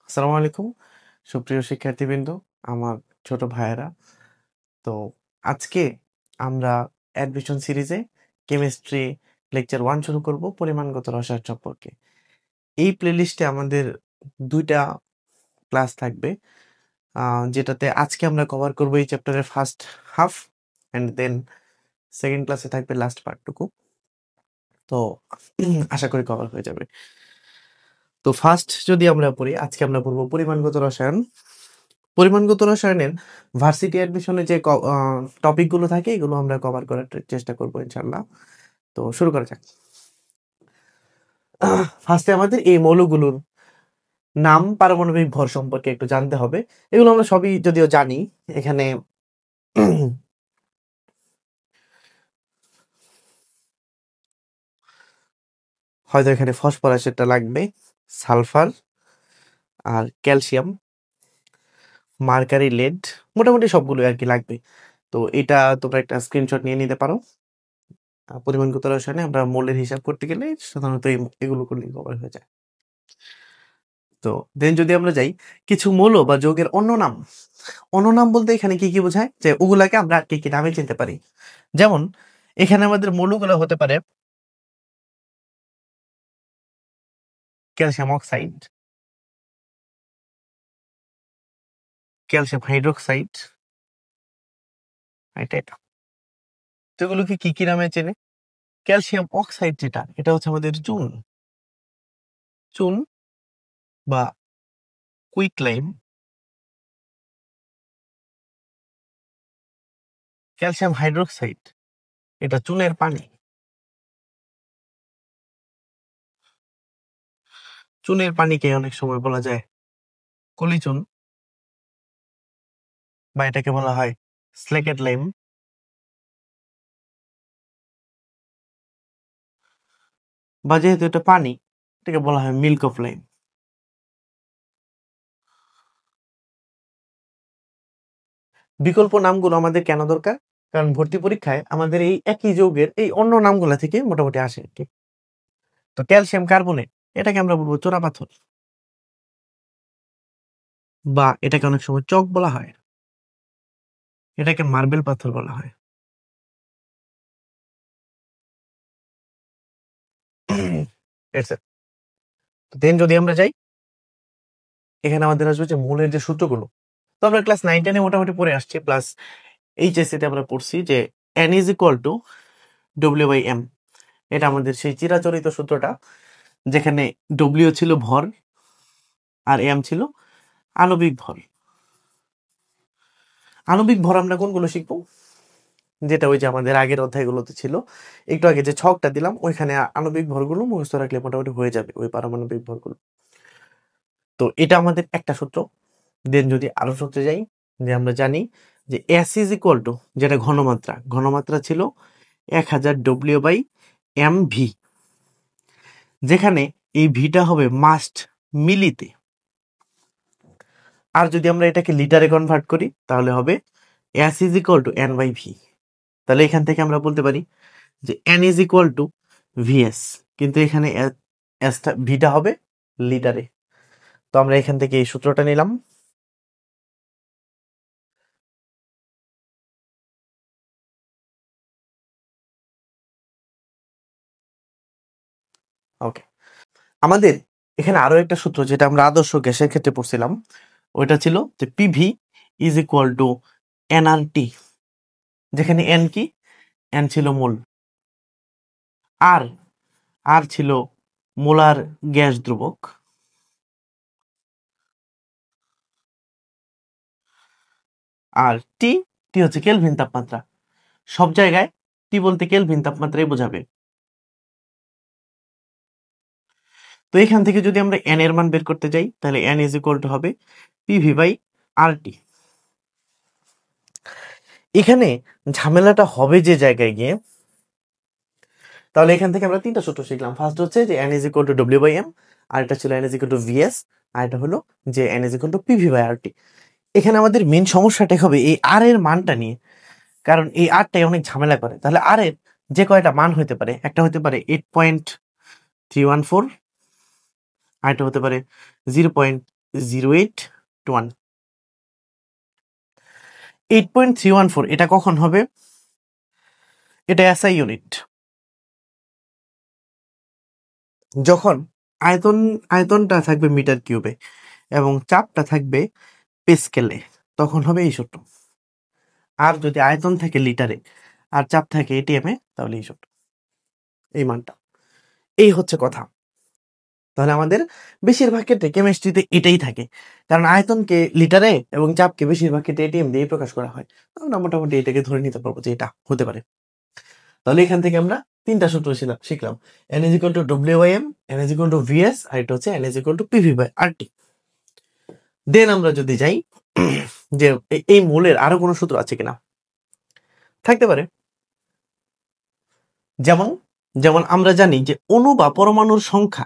আসসালামু আলাইকুম সুপ্রিয় শিক্ষার্থীবৃন্দ, আমার ছোট ভাইয়েরা। তো আজকে আমরা অ্যাডমিশন সিরিজে কেমিস্ট্রি লেকচার 1 শুরু করব পরিমাণগত রসায়ন সম্পর্কে। এই প্লেলিস্টে আমাদের 2টা ক্লাস থাকবে, যেটাতে আজকে আমরা কভার করব এই চ্যাপ্টারের first half and then second ক্লাসে থাকবে লাস্ট পার্টটুকু। তো আশা করি কভার হয়ে যাবে। তো ফার্স্ট যদি আমরা পড়ি, আজকে আমরা পড়বো পরিমাণগত রসায়ন। পরিমাণগত রসায়নের ভার্সিটি অ্যাডমিশনে যে টপিকগুলো থাকে এগুলো আমরা কভার করার চেষ্টা করবো ইনশাল্লাহ। তো শুরু করা যাক। ফার্স্টে আমাদের এই মৌলগুলোর নাম, পারমাণবিক ভর সম্পর্কে একটু জানতে হবে। এগুলো আমরা সবই যদিও জানি। এখানে হয়তো এখানে ফসফরাসটা লাগবে, সালফার আর ক্যালসিয়াম, মার্কারি, লেড, মোটামুটি সবগুলো আর কি লাগবে। তো এটা তোমরা একটা স্ক্রিনশট নিয়ে নিতে পারো। পরিমাণগত রসায়নে আমরা মৌলের হিসাব করতে গেলে সাধারণত এগুলো করলেই কভার হয়ে যায়। তো দেন যদি আমরা যাই কিছু মৌল বা যৌগের অন্য নাম বলতে এখানে কি কি বোঝায়, যে ওগুলাকে আমরা কি কি নামে চিনতে পারি। যেমন এখানে আমাদের মৌলগুলো হতে পারে ক্যালসিয়াম অক্সাইড, ক্যালসিয়াম হাইড্রোক্সাইড, এটা। তো এগুলোকে কি কি নামে চেনে? ক্যালসিয়াম অক্সাইড যেটা, এটা হচ্ছে আমাদের চুন চুন বা কুইকলাইম। ক্যালসিয়াম হাইড্রোক্সাইড এটা চুনের পানি। চুনের পানিকে অনেক সময় বলা যায় কলিচুন, বা এটাকে বলা হয় স্লেকেট লাইম। বা যেহেতু এটা পানি, এটাকে বলা হয় মিল্ক অফ লাইম। বিকল্প নামগুলো আমাদের কেন দরকার? কারণ ভর্তি পরীক্ষায় আমাদের এই একই যৌগের এই অন্য নামগুলা থেকে মোটামুটি আসে। ঠিক, তো ক্যালসিয়াম কার্বনেট এটাকে আমরা বলবো চোরা পাথর, বা এটাকে অনেক সময় চক বলা হয়, এটাকে মার্বেল পাথর বলা হয়। দেন যদি আমরা যাই, এখানে আমাদের আসবে যে মৌলের যে সূত্রগুলো। তো আমরা ক্লাস 9-10 মোটামুটি পড়ে আসছি, প্লাস এইচএসসি তে আমরা পড়ছি যে N is equal to W/M। এটা আমাদের সেই চিরাচরিত সূত্রটা, যেখানে W ছিল ভর আর M ছিল আণবিক ভর। আণবিক ভর আমরা কোনগুলো শিখবো? যেটা ওই যে আমাদের আগের অধ্যায়গুলোতে ছিল, একটু আগে যে ছকটা দিলাম ওইখানে আণবিক ভরগুলো মুখস্থ রাখলে মোটামুটি হয়ে যাবে, ওই পারমাণবিক ভরগুলো। তো এটা আমাদের একটা সূত্র। দেন যদি আরো সূত্রে যাই, যে আমরা জানি যে S is equal to, যেটা ঘনমাত্রা ছিল 1000 W/MV, যেখানে এই ভিটা হবে মাস্ট মিলিতে। আর যদি আমরা এটাকে লিটারে কনভার্ট করি তাহলে হবে S is equal to N/V। তাহলে এখান থেকে আমরা বলতে পারি যে N is equal to VS, কিন্তু এখানে ভিটা হবে লিটারে। তো আমরা এখান থেকে এই সূত্রটা নিলাম। ওকে, আমাদের এখানে আরো একটা সূত্র যেটা আমরা আদর্শ গ্যাসের ক্ষেত্রে পড়ছিলাম, ওইটা ছিল যে PV is equal two nRT, যেখানে এন কি, এন ছিল মোল, আর আর ছিল মোলার গ্যাস ধ্রুবক, আর টি টি হচ্ছে কেলভিন তাপমাত্রা। সব জায়গায় টি বলতে কেলভিন তাপমাত্রাই বোঝাবে। তো এখান থেকে যদি আমরা এন এর মান বের করতে যাই, তাহলে এন ইজ ইকুয়াল টু হবে পিভি বাই আর টি। এখানে ঝামেলাটা হবে যে জায়গায় গিয়ে, তাহলে এখান থেকে আমরা তিনটা সূত্র শিখলাম। ফার্স্ট হচ্ছে যে n is equal to W/M, আর এটা ছিল n is equal to VS, আর এটা হলো যে n is equal to PV by RT। এখানে আমাদের মেন সমস্যাটা হবে এই আর এর মানটা নিয়ে, কারণ এই আরটাই অনেক ঝামেলা করে। তাহলে আর এর যে কয়টা মান হতে পারে, একটা হতে পারে 8.314, আর এটা হতে পারে 0.001, 0.0821 8.314 এটা কখন হবে? এটা এসআই ইউনিট। যখন আয়তনটা থাকবে মিটার কিউবে এবং চাপটা থাকবে পেস্কেলে, তখন হবে এই সূত্র। আর যদি আয়তন থাকে লিটারে আর চাপ থাকে এটিএমে, তাহলে এই সূত্র, এই মানটা। এই হচ্ছে কথা। তাহলে আমাদের বেশিরভাগ ক্ষেত্রে কেমিস্ট্রিতে এটাই থাকে, কারণ আয়তনকে লিটারে এবং চাপকে বেশিরভাগ ক্ষেত্রে এটিএম দিয়ে প্রকাশ করা হয়। আমরা মোটামুটি এটাকে ধরে নিতে পারবো যে এটা হতে পারে। তাহলে এখান থেকে আমরা 3টা সূত্র শিখলাম। N = WM, N = VS, আর এটা হচ্ছে N = PV/RT। দেন আমরা যদি যাই যে এই মোলের আরো কোনো সূত্র আছে কিনা, থাকতে পারে। যেমন যেমন আমরা জানি যে অণু বা পরমাণুর সংখ্যা,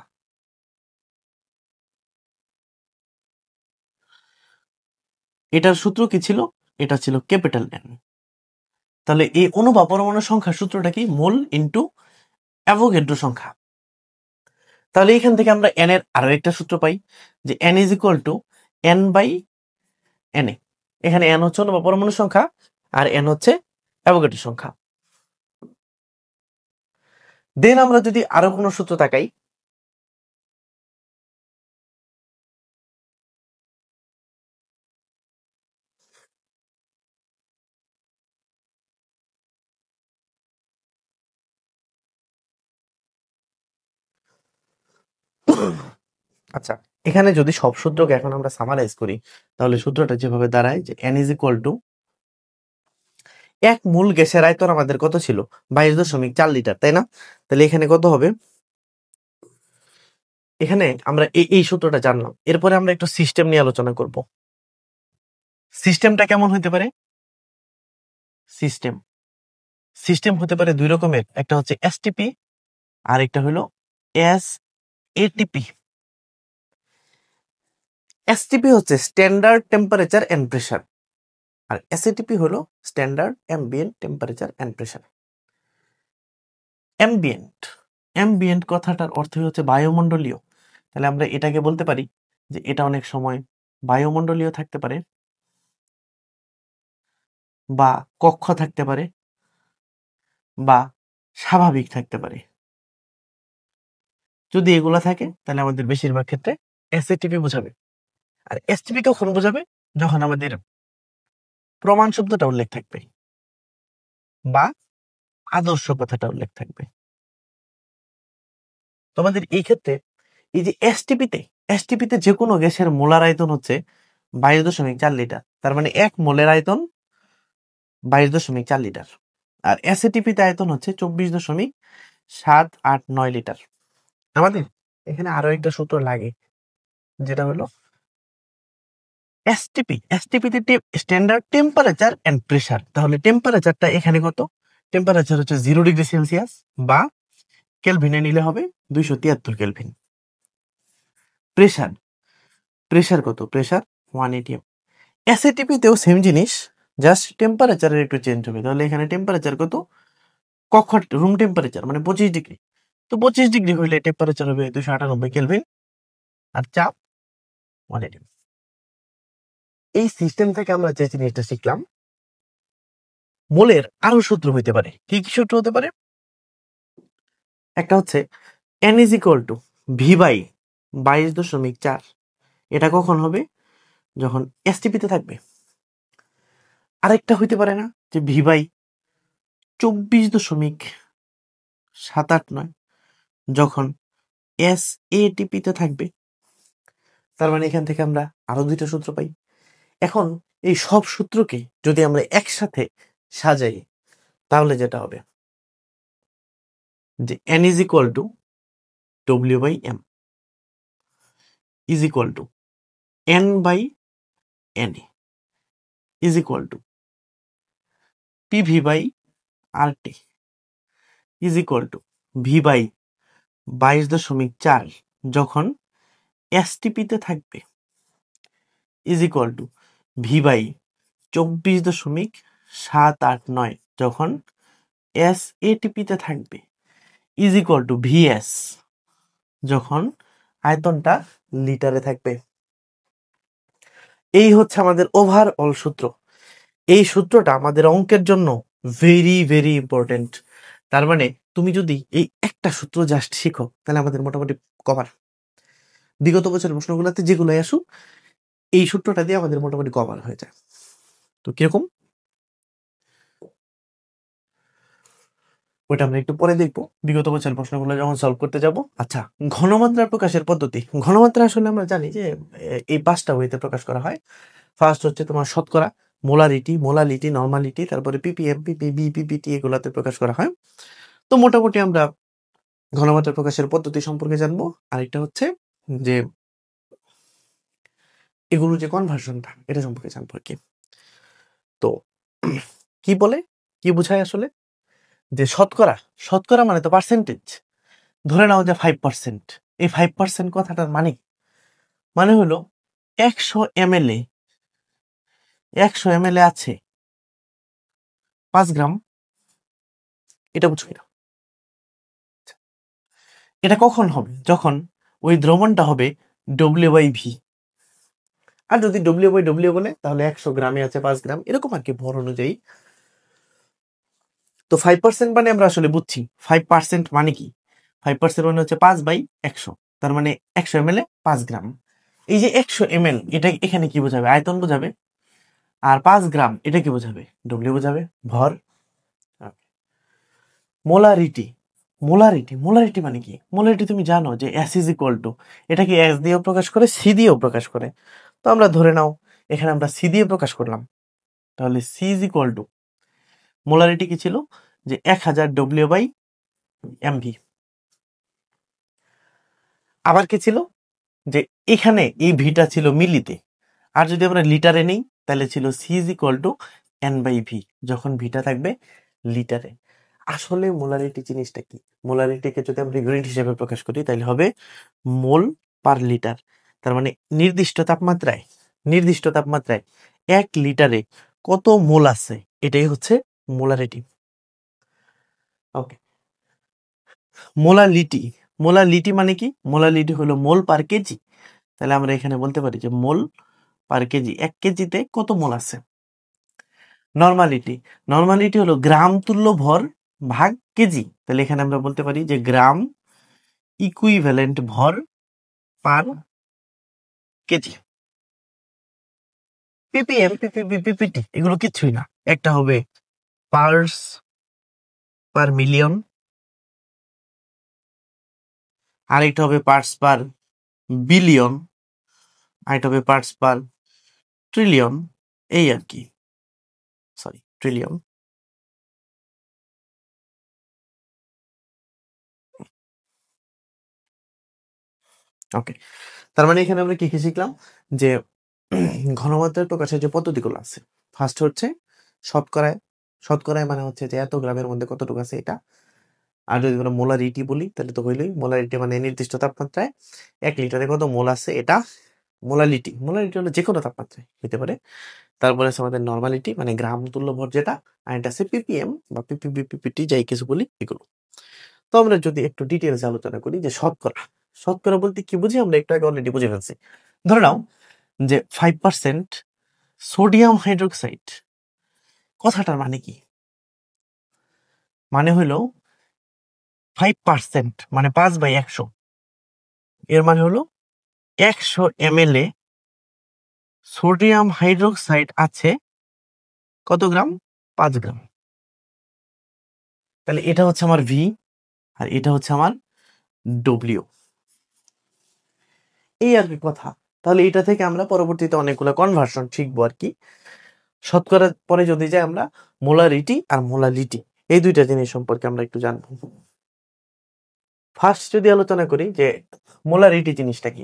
এটার সূত্র কি ছিল? এটা ছিল ক্যাপিটাল N। তাহলে এই অণু বা পরমাণুর সংখ্যার সূত্রটা কি? মোল ইন্টু অ্যাভোগাড্রো সংখ্যা। তাহলে এখান থেকে আমরা n এর আরো একটা সূত্র পাই যে n = n/na। এখানে n হচ্ছে অণু বা পরমাণুর সংখ্যা আর n হচ্ছে অ্যাভোগাড্রো সংখ্যা। দেন আমরা যদি আরো কোনো সূত্র তাকাই, আচ্ছা, এখানে যদি সব সূত্রকে এখন আমরা সামারাইজ করি, তাহলে সূত্রটা যেভাবে দাঁড়ায় যে n = এক মূল গ্যাসের আয়তন আমাদের কত ছিল? 22.4 লিটার, তাই না? তাহলে এখানে কত হবে? এখানে আমরা এই সূত্রটা জানলাম। এরপরে আমরা একটু সিস্টেম নিয়ে আলোচনা করব। সিস্টেমটা কেমন হতে পারে? সিস্টেম হতে পারে দুই রকমের, একটা হচ্ছে এসটিপি আর একটা হলো এসএটিপি। এসটিপি হচ্ছে স্ট্যান্ডার্ড টেম্পারেচার এন্ড প্রেসার, আর এসএটিপি হলো standard ambient temperature and pressure. Ambient কথাটার অর্থ হচ্ছে বায়ুমণ্ডলীয়। তাহলে আমরা এটাকে বলতে পারি যে এটা অনেক সময় বায়ুমণ্ডলীয় থাকতে পারে বা কক্ষ থাকতে পারে বা স্বাভাবিক থাকতে পারে। যদি এগুলা থাকে তাহলে আমাদের বেশিরভাগ ক্ষেত্রে এসএটিপি বোঝাবে। আর এসটিপি কখন বোঝাবে? যখন আমাদের প্রমাণ শব্দটা উল্লেখ থাকবে বা আদর্শ কথাটা উল্লেখ থাকবে। তোমাদের এই ক্ষেত্রে এই যে এসটিপিতে যে কোনো গ্যাসের মোলার আয়তন হচ্ছে 22.4 লিটার। তার মানে এক মোলের আয়তন 22.4 লিটার। আর এসএটিপিতে আয়তন হচ্ছে 24.789 লিটার। আমাদের এখানে আরো একটা সূত্র লাগে, যেটা হলো এসটিপিতে স্ট্যান্ডার্ড টেম্পারেচার এন্ড প্রেসার। তাহলে টেম্পারেচারটা এখানে কত? টেম্পারেচার হচ্ছে 0 ডিগ্রি সেলসিয়াস বা কেলভিনে নিলে হবে 273 কেলভিন। প্রেসার কত? Pressure 1 atm। এসএটিপিতেও সেম জিনিস, জাস্ট টেম্পারেচারের একটু চেঞ্জ হবে। তাহলে এখানে টেম্পারেচার কত? কক্ষ রুম টেম্পারেচার মানে 25 ডিগ্রি। তো 25 ডিগ্রি হইলে টেম্পারেচার হবে 298 কেলভিন আর চাপ 1 atm। এই সিস্টেম থেকে আমরা যে জিনিসটা শিখলাম, মোলের আরো সূত্র হইতে পারে। কি কি সূত্র হতে পারে? একটা হচ্ছে n = v/22.4। এটা কখন হবে? যখন এসটিপিতে থাকবে। আরেকটা হইতে পারে না যে v/24.789 যখন এসএটিপিতে থাকবে। তার মানে এখান থেকে আমরা আরো দুইটা সূত্র পাই। এখন এই সব সূত্রকে যদি আমরা একসাথে সাজাই, তাহলে যেটা হবে যে n = W/M = N/Na = PV/RT v/22.4 যখন এসটিপিতে থাকবে v/24.789 যখন এসএটিপিতে থাকবে VS যখন আয়তনটা লিটারে থাকবে। এই হচ্ছে আমাদের ওভারঅল সূত্র। এই সূত্রটা আমাদের অঙ্কের জন্য ভেরি ভেরি ইম্পর্টেন্ট। তার মানে তুমি যদি এই একটা সূত্র জাস্ট শিখো তাহলে আমাদের মোটামুটি কভার। বিগত বছরের প্রশ্নগুলোতে যেগুলো আসুক এই সূত্রটা দিয়ে আমাদের মোটামুটি কভার হয়ে যায়। তো কিরকম ওটা আমরা একটু পরে দেখবো বিগত বছরের প্রশ্নগুলো যখন সলভ করতে যাব। আচ্ছা, ঘনমাত্রা প্রকাশের পদ্ধতি। ঘনমাত্রা আসলে আমরা জানি যে এই 5টা ওয়েতে প্রকাশ করা হয়। ফার্স্ট হচ্ছে তোমার শতকরা, মোলারিটি, মোলালিটি, নর্মালিটি, তারপরে পিপিএম, পিপিবি, পিপিটি এগুলাতে প্রকাশ করা হয়। তো মোটামুটি আমরা ঘনমাত্রা প্রকাশের পদ্ধতি সম্পর্কে জানবো। আরেকটা হচ্ছে যে এগুলো যে কনভার্সনটা এটা সম্পর্কে জানবো আর কি। তো কি বলে, কি বোঝায় আসলে যে শতকরা, শতকরা মানে তো পার্সেন্টেজ। ধরে নাও যে 5%। এই 5% কথাটার মানে কি? মানে হলো 100 ml এ 100 ml এ আছে 5 গ্রাম। এটা বুঝো না। এটা কখন হবে? যখন ওই দ্রবণটা হবে W/V। আর যদি W/W বলে তাহলে 100 গ্রামে আছে 5 গ্রাম, এরকম আর কি ভর অনুযায়ী। তো 5% মানে আমরা আসলে বুঝছি 5% মানে কি। 5% মানে হচ্ছে 5/100। তার মানে 100 ml এ 5 গ্রাম। এই যে 100 ml এটা এখানে কি বোঝাবে? আয়তন বোঝাবে। আর 5 গ্রাম এটা কি বোঝাবে? ডব্লিউ বোঝাবে, ভর। মোলারিটি, মোলারিটি, মোলারিটি মানে কি? মোলারিটি তুমি জানো যে S ইজ ইকুয়াল টু, এটা কি S দিয়েও প্রকাশ করে, C দিয়েও প্রকাশ করে। তো আমরা ধরে নাও এখানে আমরা C দিয়ে প্রকাশ করলাম, তাহলে C is equal two molarity কি ছিল যে 1000 W/mv। আবার কি ছিল যে এখানে এই ভিটা ছিল মিলিতে, আর যদি আমরা লিটারে নেই তাহলে ছিল C is equal two N/V, যখন ভিটা থাকবে লিটারে। আসলে মোলারিটি জিনিসটা কি? মোলারিটিকে যদি আমরা ইউনিট হিসেবে প্রকাশ করি তাহলে হবে মোল পার লিটার। তার মানে নির্দিষ্ট তাপমাত্রায় 1 লিটারে কত মোল আছে, এটাই হচ্ছে মোলারিটি। ওকে, মোলালিটি, মোলালিটি মানে কি? মোলালিটি হলো মোল পার কেজি। তাহলে আমরা এখানে বলতে পারি যে মোল পার কেজি, 1 কেজিতে কত মোল আছে। নরমালিটি, নরমালিটি হলো গ্রাম তুল্য ভর ভাগ কেজি। তাহলে এখানে আমরা বলতে পারি যে গ্রাম ইকুইভ্যালেন্ট ভর পার কেজি। পিপিএম, পিপিবি, পিপিটি এগুলো কিছুই না। একটা হবে পার্স পার মিলিয়ন, আরেকটা হবে পার্টস পার বিলিয়ন, আরেকটা হবে পার্টস পার ট্রিলিয়ন। এই আর কি, সরি ট্রিলিয়ন। ওকে, তার মানে এখানে আমরা কি কি শিখলাম যে ঘনমাত্রার প্রকাশের যে পদ্ধতিগুলো আছে। ফার্স্ট হচ্ছে শতকরায়, শতকরায় মানে হচ্ছে যে এত গ্রামের মধ্যে কতটুকু আছে এটা। আর যদি আমরা মোলারিটি বলি তাহলে তো হইলই, মোলারিটি মানে নির্দিষ্ট তাপমাত্রায় 1 লিটারে কত মোল আছে এটা মোলালিটি। মোলালিটি হলো যে কোনো তাপমাত্রায় হইতে পারে। তারপরে আছে আমাদের নরমালিটি মানে গ্রাম তুল্য ভর যেটা, আর এটা আছে পিপিএম বা পিপিবি, পিপিটি যাই কিছু বলি এগুলো। তো আমরা যদি একটু ডিটেলস আলোচনা করি যে শতকরা, শতকরা বলতে কি বুঝি আমরা একটু আগে অলরেডি বুঝে ফেলছি। ধরে নাও যে 5% সোডিয়াম হাইড্রোক্সাইড, কথাটার মানে কি? মানে হলো 5% মানে 5/100, এর মানে হলো 100 ml এ সোডিয়াম হাইড্রোক্সাইড আছে কত গ্রাম? 5 গ্রাম। তাহলে এটা হচ্ছে আমার ভি আর এটা হচ্ছে আমার ডব্লিউ। এই আর কি কথা। তাহলে এটা থেকে আমরা পরবর্তীতে অনেকগুলো কনভার্সন শিখবো আর কি। শতকরার পরে যদি যাই আমরা মোলারিটি আর মোলালিটি, এই দুইটা জিনিস সম্পর্কে আমরা একটু জানবো। ফার্স্ট যদি আলোচনা করি যে মোলারিটি জিনিসটা কি।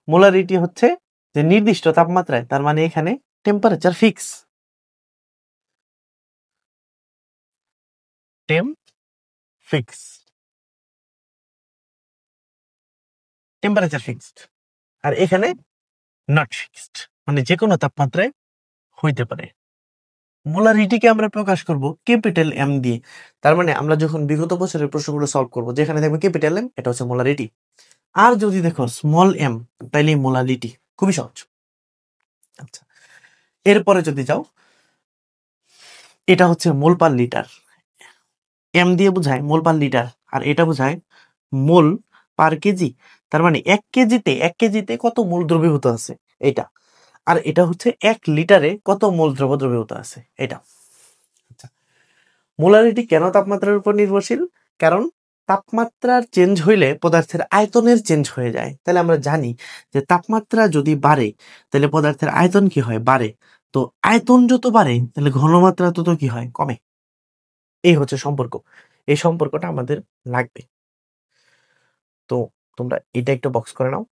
মোলারিটি হচ্ছে যে নির্দিষ্ট তাপমাত্রায়, তার মানে এখানে টেম্পারেচার ফিক্স, টেম্পারেচার ফিক্সড। আর এখানে নট ফিক্সড, মানে যে কোনো তাপমাত্রায় হইতে পারে। মোলারিটিকে আমরা প্রকাশ করব ক্যাপিটাল এম দিয়ে। তার মানে আমরা যখন বিগত বছরের প্রশ্নগুলো সলভ করব যেখানে দেখবে ক্যাপিটাল এম, এটা হচ্ছে মোলারিটি। আর যদি দেখো স্মল এম, তাইলে মোলালিটি। খুবই সহজ। আচ্ছা, এরপরে যদি যাও, এটা হচ্ছে মোল পার লিটার, এম দিয়ে বোঝায় মোল পার লিটার, আর এটা বোঝায় মোল পার কেজি। তার মানে এক কেজিতে কত মোল দ্রবীভূত আছে এটা, আর এটা হচ্ছে 1 লিটারে কত মোল দ্রবীভূত আছে এটা। আচ্ছা, মোলারিটি কেন তাপমাত্রার উপর নির্ভরশীল? কারণ তাপমাত্রার চেঞ্জ হইলে পদার্থের আয়তনের চেঞ্জ হয়ে যায়। তাহলে আমরা জানি যে তাপমাত্রা যদি বাড়ে তাহলে পদার্থের আয়তন কি হয়? বাড়ে। তো আয়তন যত বাড়ে তাহলে ঘনমাত্রা তত কি হয়? কমে। এই হচ্ছে সম্পর্ক, এই সম্পর্কটা আমাদের লাগবে। তো তোমরা এটা একটু বক্স করে নাও,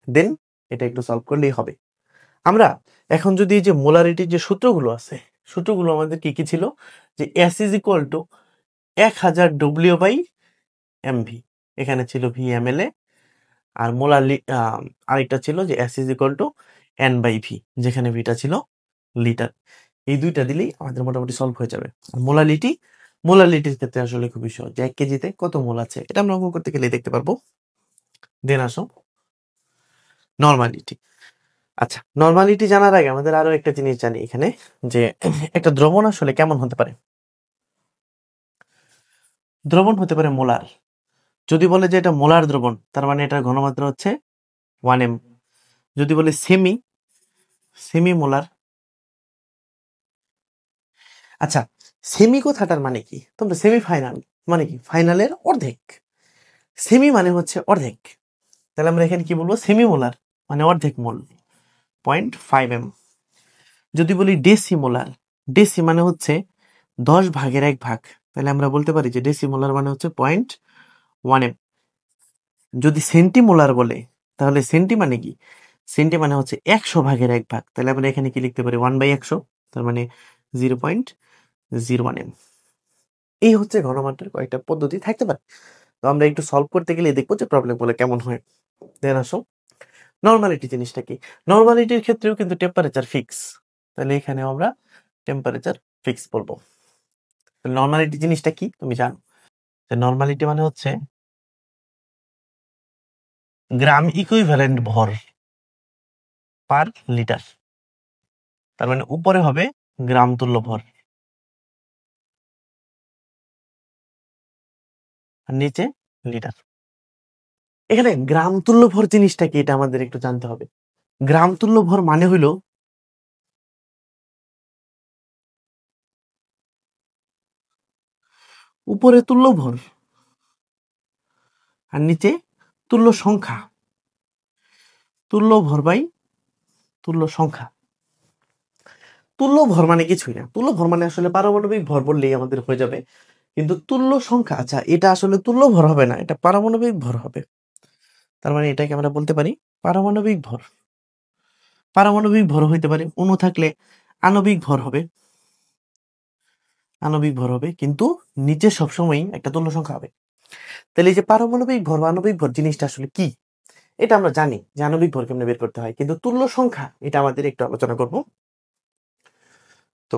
দেন এটা একটু সলভ করলেই হবে। আমরা এখন যদি এই যে মোলারিটির যে সূত্রগুলো আছে, সূত্রগুলো আমাদের কি কি ছিল? যে s is equal to 1000 W by mv, এখানে ছিল ভি এম এল এ, আর আরেকটা ছিল যে s is equal to n by v, যেখানে ভিটা ছিল লিটার। এই দুইটা দিলেই আমাদের মোটামুটি সলভ হয়ে যাবে। আর মোলালিটির ক্ষেত্রে আসলে খুবই সহজ, যে 1 কেজিতে কত মোল আছে এটা আমরা অঙ্ক করতে গেলে দেখতে পারবো। দেন আসো নর্মালিটি। আচ্ছা, নর্মালিটি জানার আগে আমাদের আরো একটা জিনিস জানি এখানে, যে একটা দ্রবণ আসলে কেমন হতে পারে। দ্রবণ হতে পারে মোলার। যদি বলে যে এটা মোলার দ্রবণ, তার মানে এটার ঘনমাত্রা হচ্ছে 1m। যদি বলে সেমি মোলার। আচ্ছা, সেমি কথাটার মানে কি? তোমরা সেমিফাইনাল মানে কি? ফাইনালের অর্ধেক। সেমি মানে হচ্ছে অর্ধেক, তাহলে আমরা এখানে কি বলবো? সেমি মোলার মানে অর্ধেক মোল, 0.5m। যদি বলি ডেসিমোলার, ডেসি মানে হচ্ছে 10/1 তাহলে আমরা বলতে পারি যে ডেসিমোলার মানে হচ্ছে 0.1m। যদি সেন্টিমোলার বলে, তাহলে সেন্টি মানে কি? সেন্টি মানে হচ্ছে 100/1, তাহলে আমরা এখানে কি লিখতে পারি? 1/100, তার মানে 0.01m। এই হচ্ছে ঘনমাত্রার কয়েকটা পদ্ধতি থাকতে পারে। তো আমরা একটু সলভ করতে গেলে দেখবো যে প্রবলেম গুলো কেমন হয়। দেন আসো নর্মালিটি জিনিসটা কি। নর্মালিটির ক্ষেত্রেও কিন্তু টেম্পারেচার ফিক্স, তাহলে এখানে আমরা টেম্পারেচার ফিক্স বলবো। নর্মালিটি জিনিসটা কি তুমি জানো? নর্মালিটি মানে হচ্ছে গ্রাম ইকুইভ্যালেন্ট ভর পার লিটার। তার মানে উপরে হবে গ্রাম তুল্য ভর, আর নিচে লিটার। এখানে গ্রাম তুল্য ভর জিনিসটা কি এটা আমাদের একটু জানতে হবে। গ্রাম তুল্য ভর মানে হইলো উপরে তুল্য ভর আর নিচে তুল্য সংখ্যা, তুল্য ভর বাই তুল্য সংখ্যা। তুল্য ভর মানে কিছুই না, তুল্য ভর মানে আসলে পারমাণবিক ভর বললেই আমাদের হয়ে যাবে। কিন্তু তুল্য সংখ্যা, আচ্ছা এটা আসলে তুল্য ভর হবে না, এটা পারমাণবিক ভর হবে। তার মানে এটাকে আমরা বলতে পারি পারমাণবিক ভর। পারমাণবিক ভর হইতে পারে, অণু থাকলে আণবিক ভর হবে, আণবিক ভর হবে, কিন্তু নিচে সবসময় একটা তুল্য সংখ্যা হবে। তাহলে এই যে পারমাণবিক ভর বা আণবিক ভর জিনিসটা আসলে কি, এটা আমরা জানি যে আণবিক ভর কেমনে বের করতে হয়, কিন্তু তুল্য সংখ্যা এটা আমাদের একটু আলোচনা করব। তো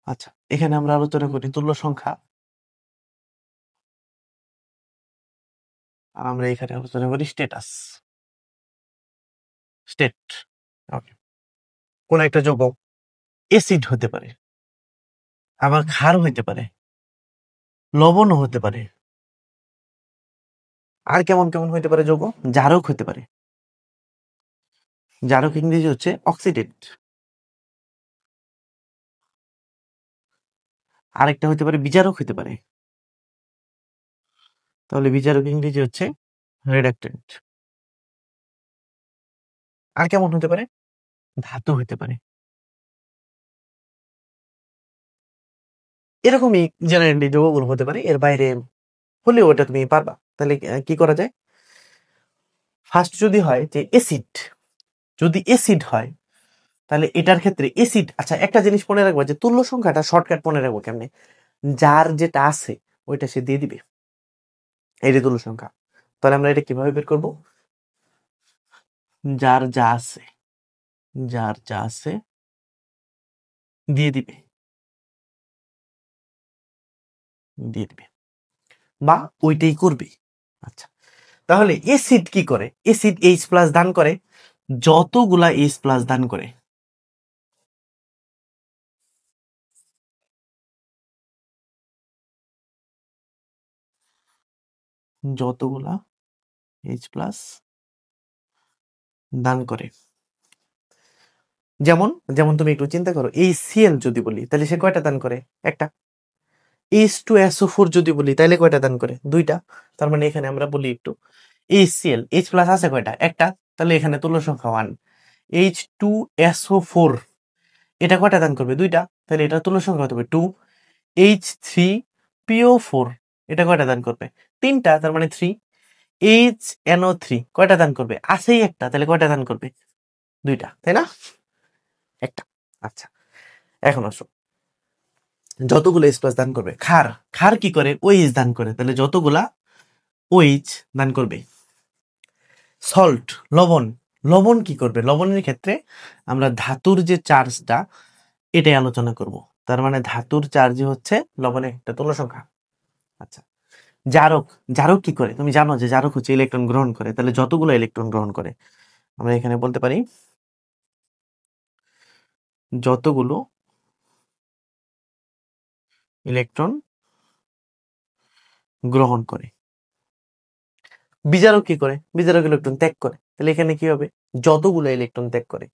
আচ্ছা, এখানে আমরা আলোচনা করি তুল্য সংখ্যা, আর আমরা এখানে আলোচনা করি স্ট্যাটাস, স্টেট। ওকে, কোন একটা যৌগ এসিড হতে পারে, আবার ক্ষার হইতে পারে, লবণও হতে পারে, আর কেমন কেমন হইতে পারে যৌগ? জারক হতে পারে। জারক ইংরেজি হচ্ছে অক্সিডেন্ট। আরেকটা হতে পারে বিজারক হতে পারে, তাহলে বিজারক ইংরেজি হচ্ছে রিডাক্টেন্ট। আর কেমন হতে পারে? ধাতু হতে পারে। এরকমই জেনারেলি যৌগগুলো হতে পারে, এর বাইরে হলেও ওটা তুমি পারবা। তাহলে কি করা যায়? ফার্স্ট যদি হয় যে এসিড, যদি এসিড হয় তাহলে এটার ক্ষেত্রে এসিড, আচ্ছা একটা জিনিস মনে রাখবো যে তুল্য সংখ্যাটা শর্টকাট মনে রাখবো কেমনে, যার যেটা আছে ওইটা সে দিয়ে দিবে, এই যে তুল্য সংখ্যা। তাহলে আমরা এটা কিভাবে বের করব? যার যা আছে দিয়ে দিবে বা ওইটাই করবে। আচ্ছা, তাহলে এসিড কি করে? এসিড H+ দান করে, যতগুলা H+ দান করে যতগুলা H+ দান করে। যেমন যেমন তুমি একটু চিন্তা করো, এই Cl যদি বলি তাহলে সে কয়টা দান করে? একটা। H2SO4 যদি বলি তাহলে কয়টা দান করে? দুইটা। তার মানে এখানে আমরা বলি একটু HCl H+ আছে কয়টা? একটা। তাহলে এখানে তুল্য সংখ্যা 1। H2SO4 এটা কয়টা দান করবে? দুইটা। তাহলে এটা তুল্য সংখ্যা হবে 2। H3PO4 এটা কয়টা দান করবে? তিনটা, তার মানে 3। HNO3 কয়টা দান করবে? আছেই একটা, তাহলে কয়টা দান করবে? দুইটা, তাই না? একটা। আচ্ছা, এখন আসো, যতগুলো H+ দান করবে। ক্ষার ক্ষার কি করে? OH দান করে, তাহলে যতগুলা OH দান করবে। সল্ট লবণ লবণ কি করবে? লবণের ক্ষেত্রে আমরা ধাতুর যে চার্জটা এটাই আলোচনা করব। তার মানে ধাতুর চার্জই হচ্ছে লবণের একটা তুল্য সংখ্যা। আচ্ছা, জারক জারক কি করে? তুমি জানো যে জারক হচ্ছে ইলেকট্রন গ্রহণ করে, তাহলে যতগুলো ইলেকট্রন গ্রহণ করে আমরা এখানে বলতে পারি যতগুলো ইলেকট্রন গ্রহণ করে। বিজারক কি করে? বিজারক ইলেকট্রন ত্যাগ করে, তাহলে এখানে কি হবে? যতগুলো ইলেকট্রন ত্যাগ করে,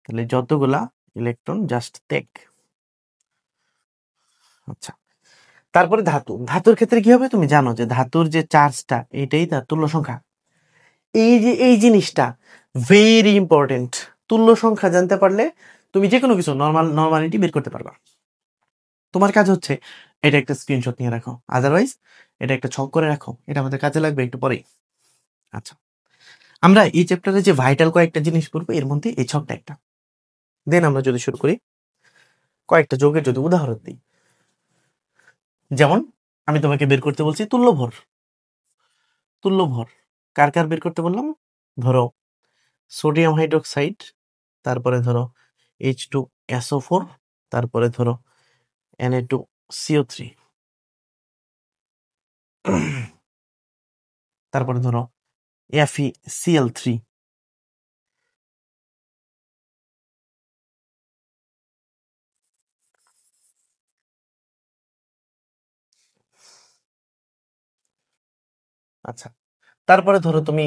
তাহলে যতগুলা ইলেকট্রন জাস্ট ত্যাগ। আচ্ছা, তারপরে ধাতুর ক্ষেত্রে কি হবে? তুমি জানো যে ধাতুর যে চার্জটা এটাই তার তুল্য সংখ্যা। এই যে এই জিনিসটা ভেরি ইম্পর্টেন্ট। তুল্য সংখ্যা জানতে পারলে তুমি যে কোনো কিছু নর্মালিটি বের করতে পারবা। তোমার কাজ হচ্ছে এটা একটা স্ক্রিনশট নিয়ে রাখো, আদারওয়াইজ এটা একটা ছক করে রাখো, এটা আমাদের কাজে লাগবে একটু পরেই। আচ্ছা, আমরা এই চ্যাপ্টারে যে ভাইটাল কয়েকটা জিনিস পড়বো, এর মধ্যে এই ছকটা একটা। দেন আমরা যদি শুরু করি, কয়েকটা যৌগের যদি উদাহরণ দিই, যেমন আমি তোমাকে বের করতে বলছি তুল্যভর। তুল্যভর কার কার বের করতে বললাম? ধরো সোডিয়াম হাইড্রোক্সাইড, তারপরে ধরো H2SO4, তারপরে ধরো Na2CO3, তারপরে ধরো FeCl3। আচ্ছা, তারপরে ধরো তুমি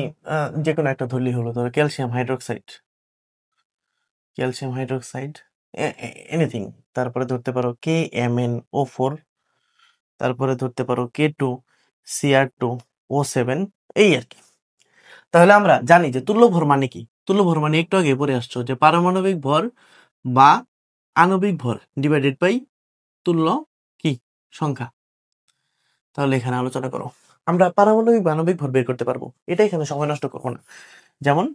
যে কোনো একটা ধরলেই হলো, ধরো ক্যালসিয়াম হাইড্রোক্সাইড এনিথিং। তারপরে ধরতে পারো KMnO4, তারপরে ধরতে পারো K2Cr2O7, এই আর কি। তাহলে আমরা জানি যে তুল্যভর মানে কি? তুল্যভর মানে একটু আগে পড়ে আসছো যে পারমাণবিক ভর বা আণবিক ভর ডিভাইডেড বাই তুল্য কি সংখ্যা। তাহলে এখানে আলোচনা করো, আমরা পারমাণবিক বা আণবিক ভর বের করতে পারবো, এটা এখানে সময় নষ্ট করবো না। যেমন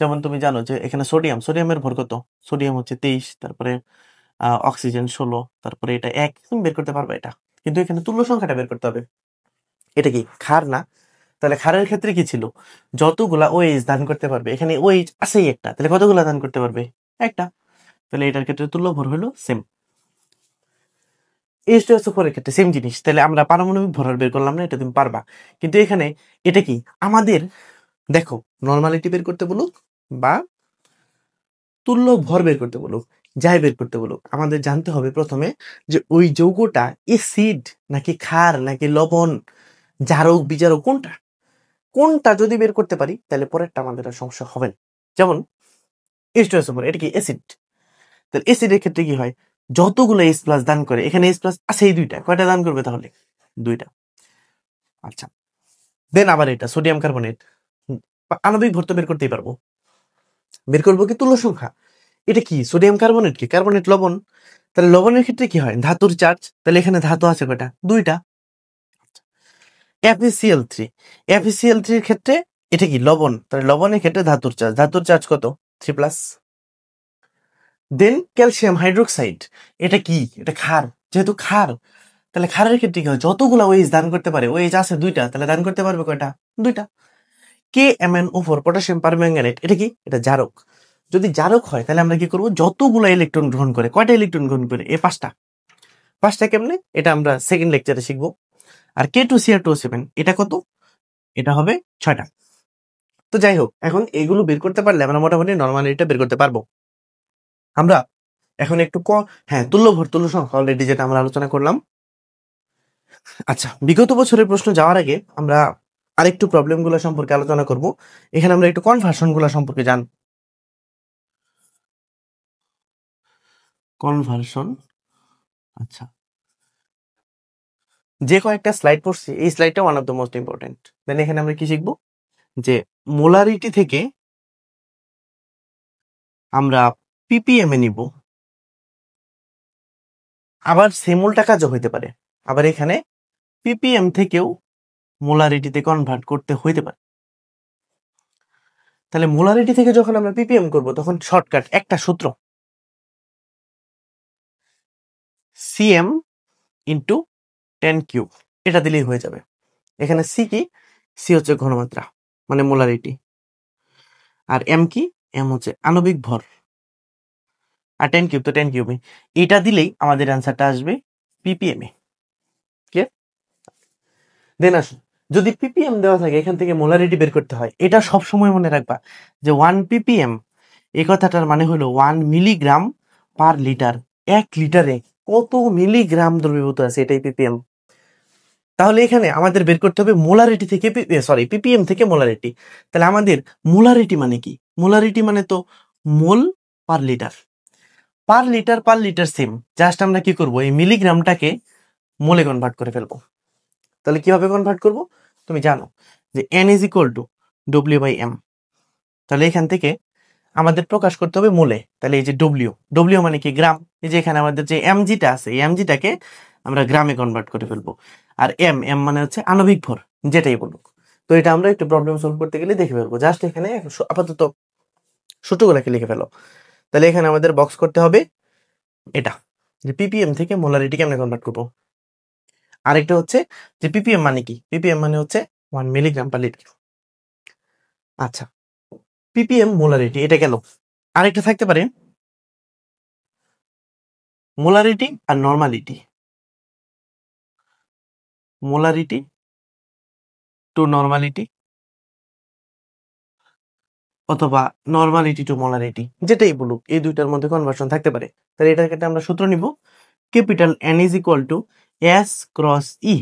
যেমন তুমি জানো যে এখানে সোডিয়ামের ভর কত? সোডিয়াম হচ্ছে 23, তারপরে অক্সিজেন 16, তারপরে এটা 1, তুমি বের করতে পারবে এটা। কিন্তু এখানে তুল্য সংখ্যাটা বের করতে হবে। এটা কি ক্ষার না? তাহলে ক্ষারের ক্ষেত্রে কি ছিল? যতগুলা OH দান করতে পারবে, এখানে OH আছেই একটা, তাহলে কতগুলা দান করতে পারবে? একটা। তাহলে এটার ক্ষেত্রে তুল্য ভর হলো সেম। H2SO4 এর ক্ষেত্রে সেম জিনিস, তাহলে আমরা পারমাণবিক ভর বের করলাম না, এটা তুমি পারবা। কিন্তু এখানে এটা কি আমাদের, দেখো, নরমালিটি বের করতে বলুক বা তুল্য ভর বের করতে বলুক, যাই বের করতে বলুক, আমাদের জানতে হবে প্রথমে যে ওই যৌগটা এসিড নাকি ক্ষার নাকি লবণ, জারক বিজারক কোনটা। কোনটা যদি বের করতে পারি তাহলে পরেরটা আমাদের আর সমস্যা হবে না। যেমন H2SO4 এটা কি অ্যাসিড, তাহলে অ্যাসিডের ক্ষেত্রে কি হয়? যতগুলো H+ দান করে, এখানে H+ আছে এই দুইটা, কয়টা দান করবে তাহলে? দুইটা। আচ্ছা, দেন আবার এটা সোডিয়াম কার্বনেট, আণবিক ভর তো বের করতেই পারবো। বের করবো কি তুল্য সংখ্যা। এটা কি সোডিয়াম কার্বনেট, কি কার্বনেট লবণ, তাহলে লবণের ক্ষেত্রে কি হয়? ধাতুর চার্জ, তাহলে এখানে ধাতু আছে কয়টা? দুইটা। FeCl3, FeCl3 এর ক্ষেত্রে এটা কি লবণ, তাহলে লবণের ক্ষেত্রে ধাতুর চার্জ কত? 3+। দেন ক্যালসিয়াম হাইড্রোক্সাইড, এটা কি? এটা ক্ষার, যেহেতু ক্ষার, তাহলে ক্ষারের ক্ষেত্রে কি হয়? যতগুলা OH দান করতে পারে, OH আছে দুইটা, তাহলে দান করতে পারবে কয়টা? দুইটা। KMnO4 পটাশিয়াম পারম্যাঙ্গানেট, এটা কি? এটা জারক। যদি জারক হয় তাহলে আমরা কি করব, যতগুলো ইলেকট্রন গ্রহণ করে, কয়টা ইলেকট্রন গ্রহণ করে? এই পাঁচটা কেমনে, এটা আমরা সেকেন্ড লেকচারে শিখবো। আর K2Cr2O7 এটা কত? এটা হবে 6টা। তো যাই হোক, এখন এগুলো বের করতে পারলে আমরা মোটামুটি নরমালিটা বের করতে পারবো। আমরা এখন একটু তুল্য সংখ্যা অলরেডি যেটা আমরা আলোচনা করলাম। আচ্ছা, বিগত বছরের প্রশ্ন যাওয়ার আগে আমরা আরেকটু প্রবলেমগুলো সম্পর্কে আলোচনা করব। এখানে আমরা একটু কনভার্সনগুলো সম্পর্কে কনভার্সন। আচ্ছা, যে কয়েকটা স্লাইড পড়ছি, এই স্লাইডটা one of the most important. Then এখানে আমরা কি শিখবো, যে মোলারিটি থেকে আমরা পিপিএম এ নিব, আবার সেমোলটা কাজও হইতে পারে, আবার এখানে পিপিএম থেকেও মোলারিটিতে কনভার্ট করতে হইতে পারে। তাহলে মোলারিটি থেকে যখন আমরা পিপিএম করব, তখন শর্টকাট একটা সূত্র, সিএম ইন্টু 10 কিউব, এটা দিলেই হয়ে যাবে। এখানে সি কি? সি হচ্ছে ঘনমাত্রা, মানে মোলারিটি। আর এম কি? এম হচ্ছে আণবিক ভর। আর 10 কিউব তো 10 কিউবে, এটা দিলেই আমাদের অ্যান্সারটা আসবে পিপিএম এ। ক্লিয়ার? দেন আসুন, যদি পিপিএম দেওয়া থাকে, এখান থেকে মোলারিটি বের করতে হয়। এটা সব সময় মনে রাখবা যে 1 ppm, এই কথাটার মানে হলো 1 মিলিগ্রাম পার লিটার। 1 লিটারে কত মিলিগ্রাম দ্রবীভূত আছে, এটাই পিপিএম। তাহলে এখানে আমাদের বের করতে হবে মোলারিটি থেকে পিপিএম থেকে মোলারিটি। তাহলে আমাদের মোলারিটি মানে কি? মোলারিটি মানে তো mole per litre. Per litre same, just আমরা কি করব, এই মিলিগ্রামটাকে মোলে কনভার্ট করে ফেলবো। তাহলে কিভাবে কনভার্ট করব? তুমি জানো যে n is equal to W/m। তাহলে এখান থেকে আমাদের প্রকাশ করতে হবে মোলে। তাহলে এই যে ডব্লিউ মানে কি? গ্রাম। এই যে এখানে আমাদের যে এমজিটা আছে, এই এমজিটাকে আমরা গ্রামে কনভার্ট করে ফেলবো। আর এম মানে হচ্ছে আণবিক ভর, যেটাই বলুক। তো এটা আমরা একটু প্রবলেম সলভ করতে গেলে দেখে ফেলবো। জাস্ট এখানে আপাতত সূত্রগুলোকে লিখে ফেলো। তাহলে এখানে আমাদের বক্স করতে হবে এটা, যে পিপিএম থেকে মোলারিটি কেমনে কনভার্ট করবো। আরেকটা হচ্ছে যে পিপিএম মানে কি? পিপিএম মানে হচ্ছে 1 মিলিগ্রাম পার লিটার। আচ্ছা, পিপিএম মোলারিটি এটা গেল। আরেকটা থাকতে পারে মোলারিটি আর নর্মালিটি, মোলারিটি টু নর্মালিটি, অথবা নর্মালিটি টু মোলারিটি, যেটাই বলুক, এই দুইটার মধ্যে কনভার্সন থাকতে পারে। তাহলে এটার ক্ষেত্রে আমরা সূত্র নিব, capital N is equal to S cross E,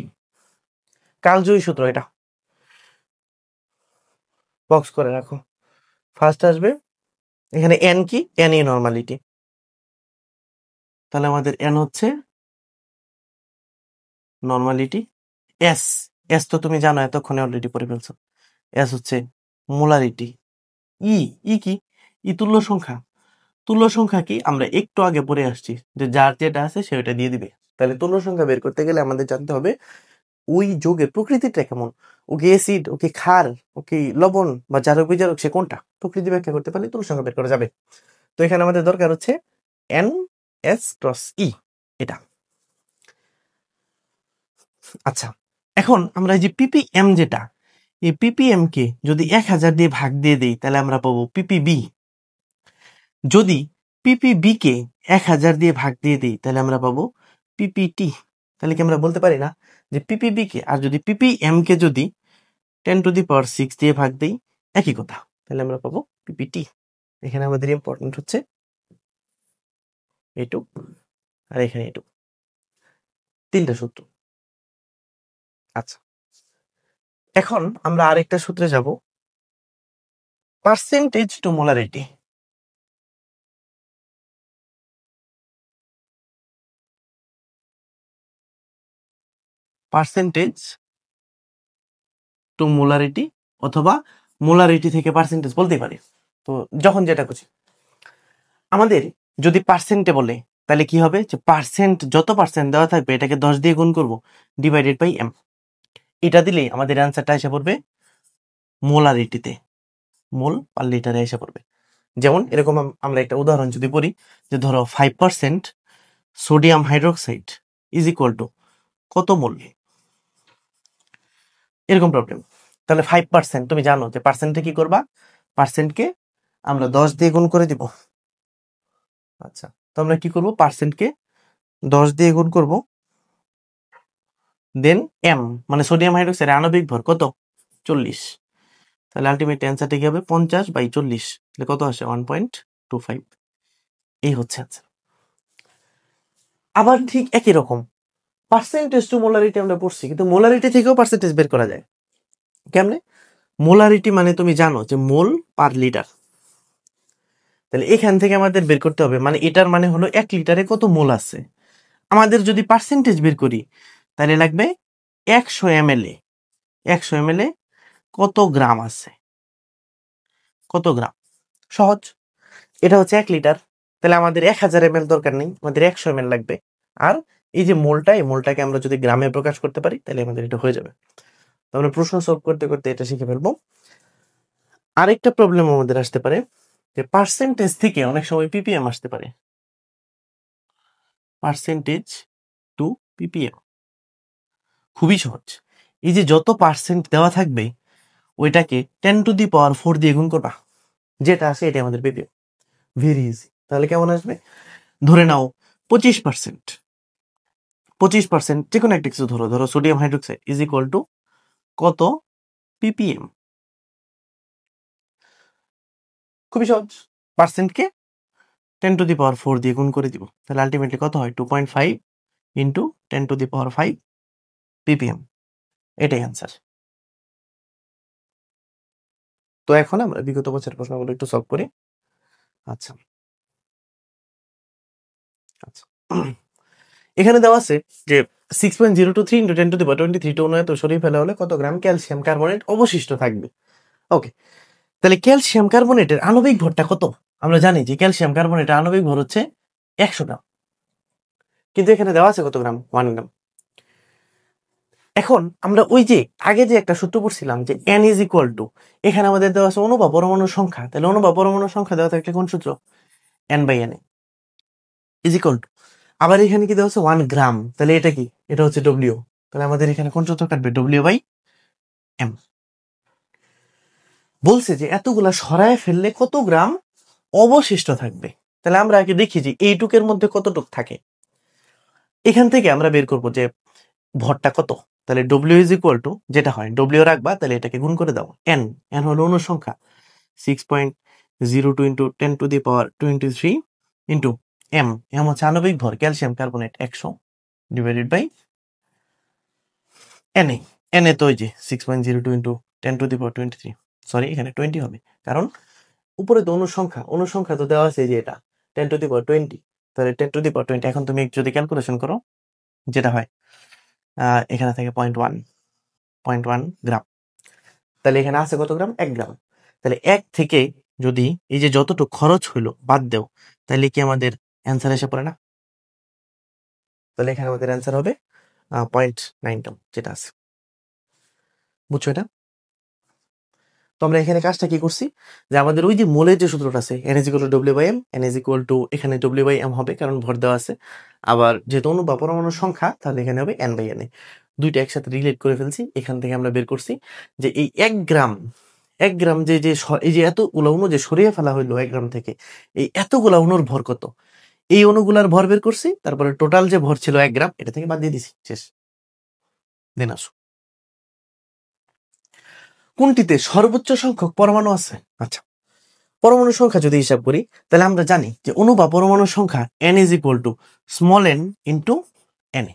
কালজয়ী সূত্র। এটা বক্স করে রাখো। ফার্স্ট আসবে এখানে N কি? N এ নর্মালিটি। তাহলে আমাদের N হচ্ছে নর্মালিটি, এস তো তুমি জানো, এতক্ষণে অলরেডি পড়ে ফেলছো। এস হচ্ছে মোলারিটি, ই কি? ই তুল্য সংখ্যা। তুল্য সংখ্যা কি? আমরা একটু আগে পড়ে আসছি যে যার যেটা আছে সে ওটা দিয়ে দিবে। তাহলে তুল্য সংখ্যা বের করতে গেলে আমাদের জানতে হবে ওই যোগের প্রকৃতিটা কেমন। ওকে অ্যাসিড, ওকে ক্ষার, ওকে লবণ বা জারক বিজারক, সে কোনটা? প্রকৃতি ব্যাখ্যা করতে পারলে তুল্য সংখ্যা বের করা যাবে। তো এখানে আমাদের দরকার হচ্ছে এন এস ক্রস ই, এটা। আচ্ছা, এখন আমরা এই যে পিপিএম, যেটা এই পিপিএম কে যদি 1000 দিয়ে ভাগ দিয়ে দিই, তাহলে আমরা পাবো পিপিবি। যদি পিপিবি কে 1000 দিয়ে ভাগ দিয়ে দিই, তাহলে আমরা পাবো পিপিটি। তাহলে কি আমরা বলতে পারি না যে পিপিবি কে, আর যদি পিপিএম কে যদি 10⁶ দিয়ে ভাগ দিই, একই কথা, তাহলে আমরা পাবো পিপিটি। এখানে আমাদের ইম্পর্টেন্ট হচ্ছে এইটুক, আর এখানে এইটুক, তিনটা সূত্র। আচ্ছা, এখন আমরা আরেকটা সূত্রে যাব, percentage to molarity. Percentage to molarity, অথবা মোলারিটি থেকে পার্সেন্টেজ বলতেই পারি। তো যখন যেটা খুশি। আমাদের যদি পার্সেন্টে বলে, তাহলে কি হবে, যে পার্সেন্ট, যত পার্সেন্ট দেওয়া থাকবে এটাকে 10 দিয়ে গুণ করব, ডিভাইডেড বাই এম। এটা দিলেই আমাদের অ্যান্সারটা এসে পড়বে মোলারিটিতে, মোল পার লিটারে এসে পড়বে। যেমন এরকম আমরা একটা উদাহরণ যদি পড়ি, যে ধরো 5% sodium hydroxide is equal to কত মোল, এরকম প্রবলেম। তাহলে 5%, তুমি জানো যে পার্সেন্টে কি করবা, পার্সেন্টকে আমরা 10 দিয়ে গুণ করে দিব। আচ্ছা, তো আমরা কি করব, পার্সেন্টকে 10 দিয়ে গুণ করব, দেন এম মানে সোডিয়াম হাইড্রোক্সাইড আণবিক ভর কত, 40। তাহলে আলটিমেট অ্যান্সারটা কি হবে, 50/40, তাহলে কত আসে, 1.25। এই হচ্ছে আনসার। আবার ঠিক একই রকম পার্সেন্টেজ টু মোলারিটি আমরা পড়ছি, কিন্তু মোলারিটি থেকেও পার্সেন্টেজ বের করা যায় কেমনে? মোলারিটি মানে তুমি জানো যে মোল পার লিটার, তাহলে এখান থেকে আমাদের বের করতে হবে, মানে এটার মানে হলো 1 লিটারে কত মোল আছে। আমাদের যদি পার্সেন্টেজ বের করি তাহলে লাগবে 100 ml এ 100 ml এ কত গ্রাম আছে, কত গ্রাম। সহজ, এটা হচ্ছে 1 লিটার, তাহলে আমাদের 1000 ml দরকার নেই, আমাদের 100 ml লাগবে। আর এই যে মোলটা, এই মোলটাকে আমরা যদি গ্রামে প্রকাশ করতে পারি তাহলে আমাদের এটা হয়ে যাবে। তো আমরা প্রশ্ন সলভ করতে করতে এটা শিখে ফেলবো। আরেকটা প্রবলেম আমাদের আসতে পারে যে পার্সেন্টেজ থেকে অনেক সময় পিপিএম আসতে পারে, পার্সেন্টেজ টু পিপিএম। খুবই সহজ, এই যে যত পার্সেন্ট দেওয়া থাকবে ওইটাকে 10⁴ দিয়ে গুণ করবা, যেটা আসে এটা আমাদের পিপিএম। Very easy. তাহলে কেমন আসবে, ধরে নাও 25%, 25% যে কোনো একটা কিছু ধরো, ধরো sodium hydroxide is equal to কত পিপিএম। খুবই সহজ, পার্সেন্টকে 10⁴ দিয়ে গুণ করে দিব, তাহলে আলটিমেটলি কত হয়, 2.5 ইন্টু 10⁵ পিপিএম। এটাই অ্যান্সার। তো এখন আমরা বিগত বছরের প্রশ্নগুলো একটু সলভ করি। আচ্ছা আচ্ছা, এখানে দেওয়া আছে যে 6.023 ইন্টু 10⁻23 টন এত সরিয়ে ফেলা হলে কত গ্রাম ক্যালসিয়াম কার্বনেট অবশিষ্ট থাকবে। ওকে, তাহলে ক্যালসিয়াম কার্বনেটের আণবিক ভরটা কত? আমরা জানি যে ক্যালসিয়াম কার্বনেটের আণবিক ভর হচ্ছে 100 গ্রাম, কিন্তু এখানে দেওয়া আছে কত গ্রাম, 1 গ্রাম। এখন আমরা ওই যে আগে যে একটা সূত্র পড়ছিলাম যে n ইজ ইকুয়াল টু, এখানে আমাদের দেওয়া আছে অণু বা পরমাণুর সংখ্যা, তাহলে অণু বা পরমাণুর সংখ্যা দেওয়া থাকলে কোন সূত্র, n/na ইজ ইকুয়াল টু, আবার এখানে কি দেওয়া আছে 1 গ্রাম, তাহলে এটা কি, এটা হচ্ছে ডব্লিউ, তাহলে আমাদের এখানে কোন সূত্র কাটবে, w/m। বলছে যে এতগুলা সরায় ফেললে কত গ্রাম অবশিষ্ট থাকবে, তাহলে আমরা আগে দেখি যে এইটুকের মধ্যে কতটুক থাকে। এখান থেকে আমরা বের করব যে ভরটা কত, তাহলে ডব্লিউ ইজ ইকুয়াল টু, যেটা হয় ডব্লিউ রাখবা, তাহলে এটাকে গুণ করে দাও, এন, এন হলো অণুর সংখ্যা 6.02 ইন্টু 10⁻23 ইন্টু এম, এম হচ্ছে আণবিক ভর calcium carbonate 100 divided by n a, n a তো ওই যে 6.02 ইন্টু 10⁻23, সরি এখানে 20 হবে, কারণ উপরে তো অণুর সংখ্যা তো দেওয়া আছে যে এটা 10⁻20, তাহলে 10⁻20 এখন তুমি যদি ক্যালকুলেশন করো যেটা হয় এখানে থেকে 0.1 গ্রাম, তাহলে এখানে আছে কত গ্রাম, 1 গ্রাম। তাহলে 1 থেকে যদি এই যে যতটুকু খরচ হইলো বাদ দেও, তাহলে কি আমাদের অ্যান্সার এসে পড়ে না? তাহলে এখানে আমাদের অ্যান্সার হবে 0.9 গ্রাম, যেটা আছে। বুঝছো এটা? তো আমরা এখানে কাজটা কি করছি, যে আমাদের ওই যে মোলের যে সূত্রটা আছে n = w/m, n = এখানে w/m হবে কারণ ভর দেওয়া আছে, আবার যেহেতু অণু বা পরমাণুর সংখ্যা তাহলে এখানে হবে n/na, দুইটা একসাথে রিলেট করে ফেলছি। এখান থেকে আমরা বের করছি যে এই 1 গ্রাম, 1 গ্রাম যে যে এই যে এতগুলো অণু যে সরিয়ে ফেলা হইলো 1 গ্রাম থেকে, এই এতগুলা অণুর ভর কত, এই অণুগুলার ভর বের করছি, তারপরে টোটাল যে ভর ছিল 1 গ্রাম এটা থেকে বাদ দিয়ে দিছি, শেষ। দেন আসো, কোনটিতে সর্বোচ্চ সংখ্যক পরমাণু আছে? আচ্ছা, পরমাণুর সংখ্যা যদি হিসাব করি তাহলে আমরা জানি যে অণু বা পরমাণুর সংখ্যা n = n ইন্টু na,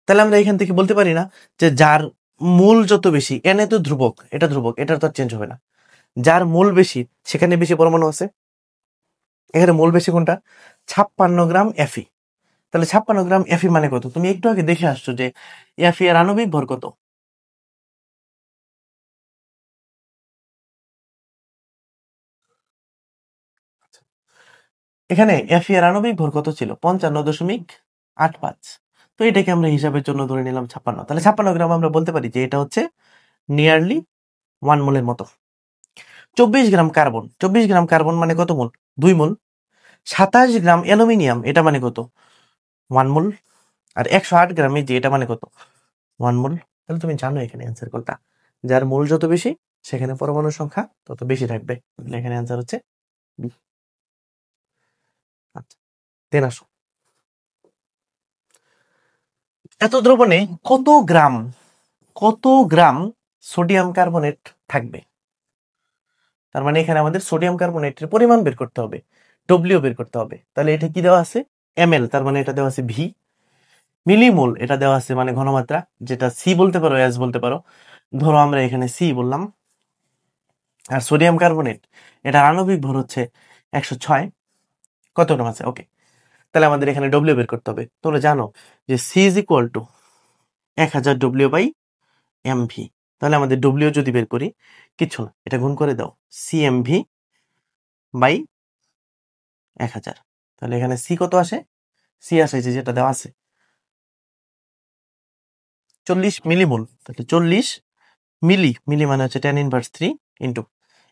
তাহলে আমরা এখান থেকে বলতে পারি না যে যার মোল যত বেশি, n তো ধ্রুবক, এটা ধ্রুবক, এটা তো চেঞ্জ হবে না, যার মোল বেশি সেখানে বেশি পরমাণু আছে। এখানে মোল বেশি কোনটা, 56 গ্রাম Fe, তাহলে 56 গ্রাম Fe মানে কত, তুমি একটু আগে দেখে আসছো যে Fe এর আণবিক ভর কত, এখানে Fe এর আণবিক ভর কত ছিল, 55.85, তো এটাকে আমরা হিসাবের জন্য ধরে নিলাম 56, তাহলে 56 গ্রাম আমরা বলতে পারি যে এটা হচ্ছে নিয়ারলি 1 মোলের মতো। 24 গ্রাম কার্বন, 24 গ্রাম কার্বন মানে কত মোল, 2 মোল। 27 গ্রাম অ্যালুমিনিয়াম, এটা মানে কত, 1 মোল। আর 108 গ্রাম এই যে এটা মানে কত, 1 মোল। তাহলে তুমি জানো এখানে অ্যান্সার কোনটা, যার মোল যত বেশি সেখানে পরমাণুর সংখ্যা তত বেশি থাকবে। এখানে অ্যান্সার হচ্ছে বি। আচ্ছা, দেন আসো, এত দ্রবণে কত গ্রাম সোডিয়াম কার্বনেট থাকবে? তার মানে এখানে আমাদের সোডিয়াম কার্বনেটের পরিমাণ বের করতে হবে, ডব্লিউ বের করতে হবে। তাহলে এটা কি দেওয়া আছে? এমএল, তার মানে এটা দেওয়া আছে ভি। মিলিমোল এটা দেওয়া আছে মানে ঘনমাত্রা, যেটা সি বলতে পারো, এস বলতে পারো। ধরো আমরা এখানে সি বললাম। আর সোডিয়াম কার্বনেট এটা আণবিক ভর হচ্ছে 106। কত গ্রাম আছে? ওকে, তাহলে আমাদের এখানে ডব্লিউ বের করতে হবে। তোমরা জানো যে c is equal to 1000 W by m v. তাহলে আমাদের ডব্লিউ যদি বের করি, কিচ্ছু না, এটা গুণ করে দাও, সি এম ভি বাই 1000। তাহলে এখানে সি কত আসে? সি আসে যেটা দেওয়া আছে 40 মিলিমোল। তাহলে 40 মিলি মানে হচ্ছে 10⁻³ ইন্টু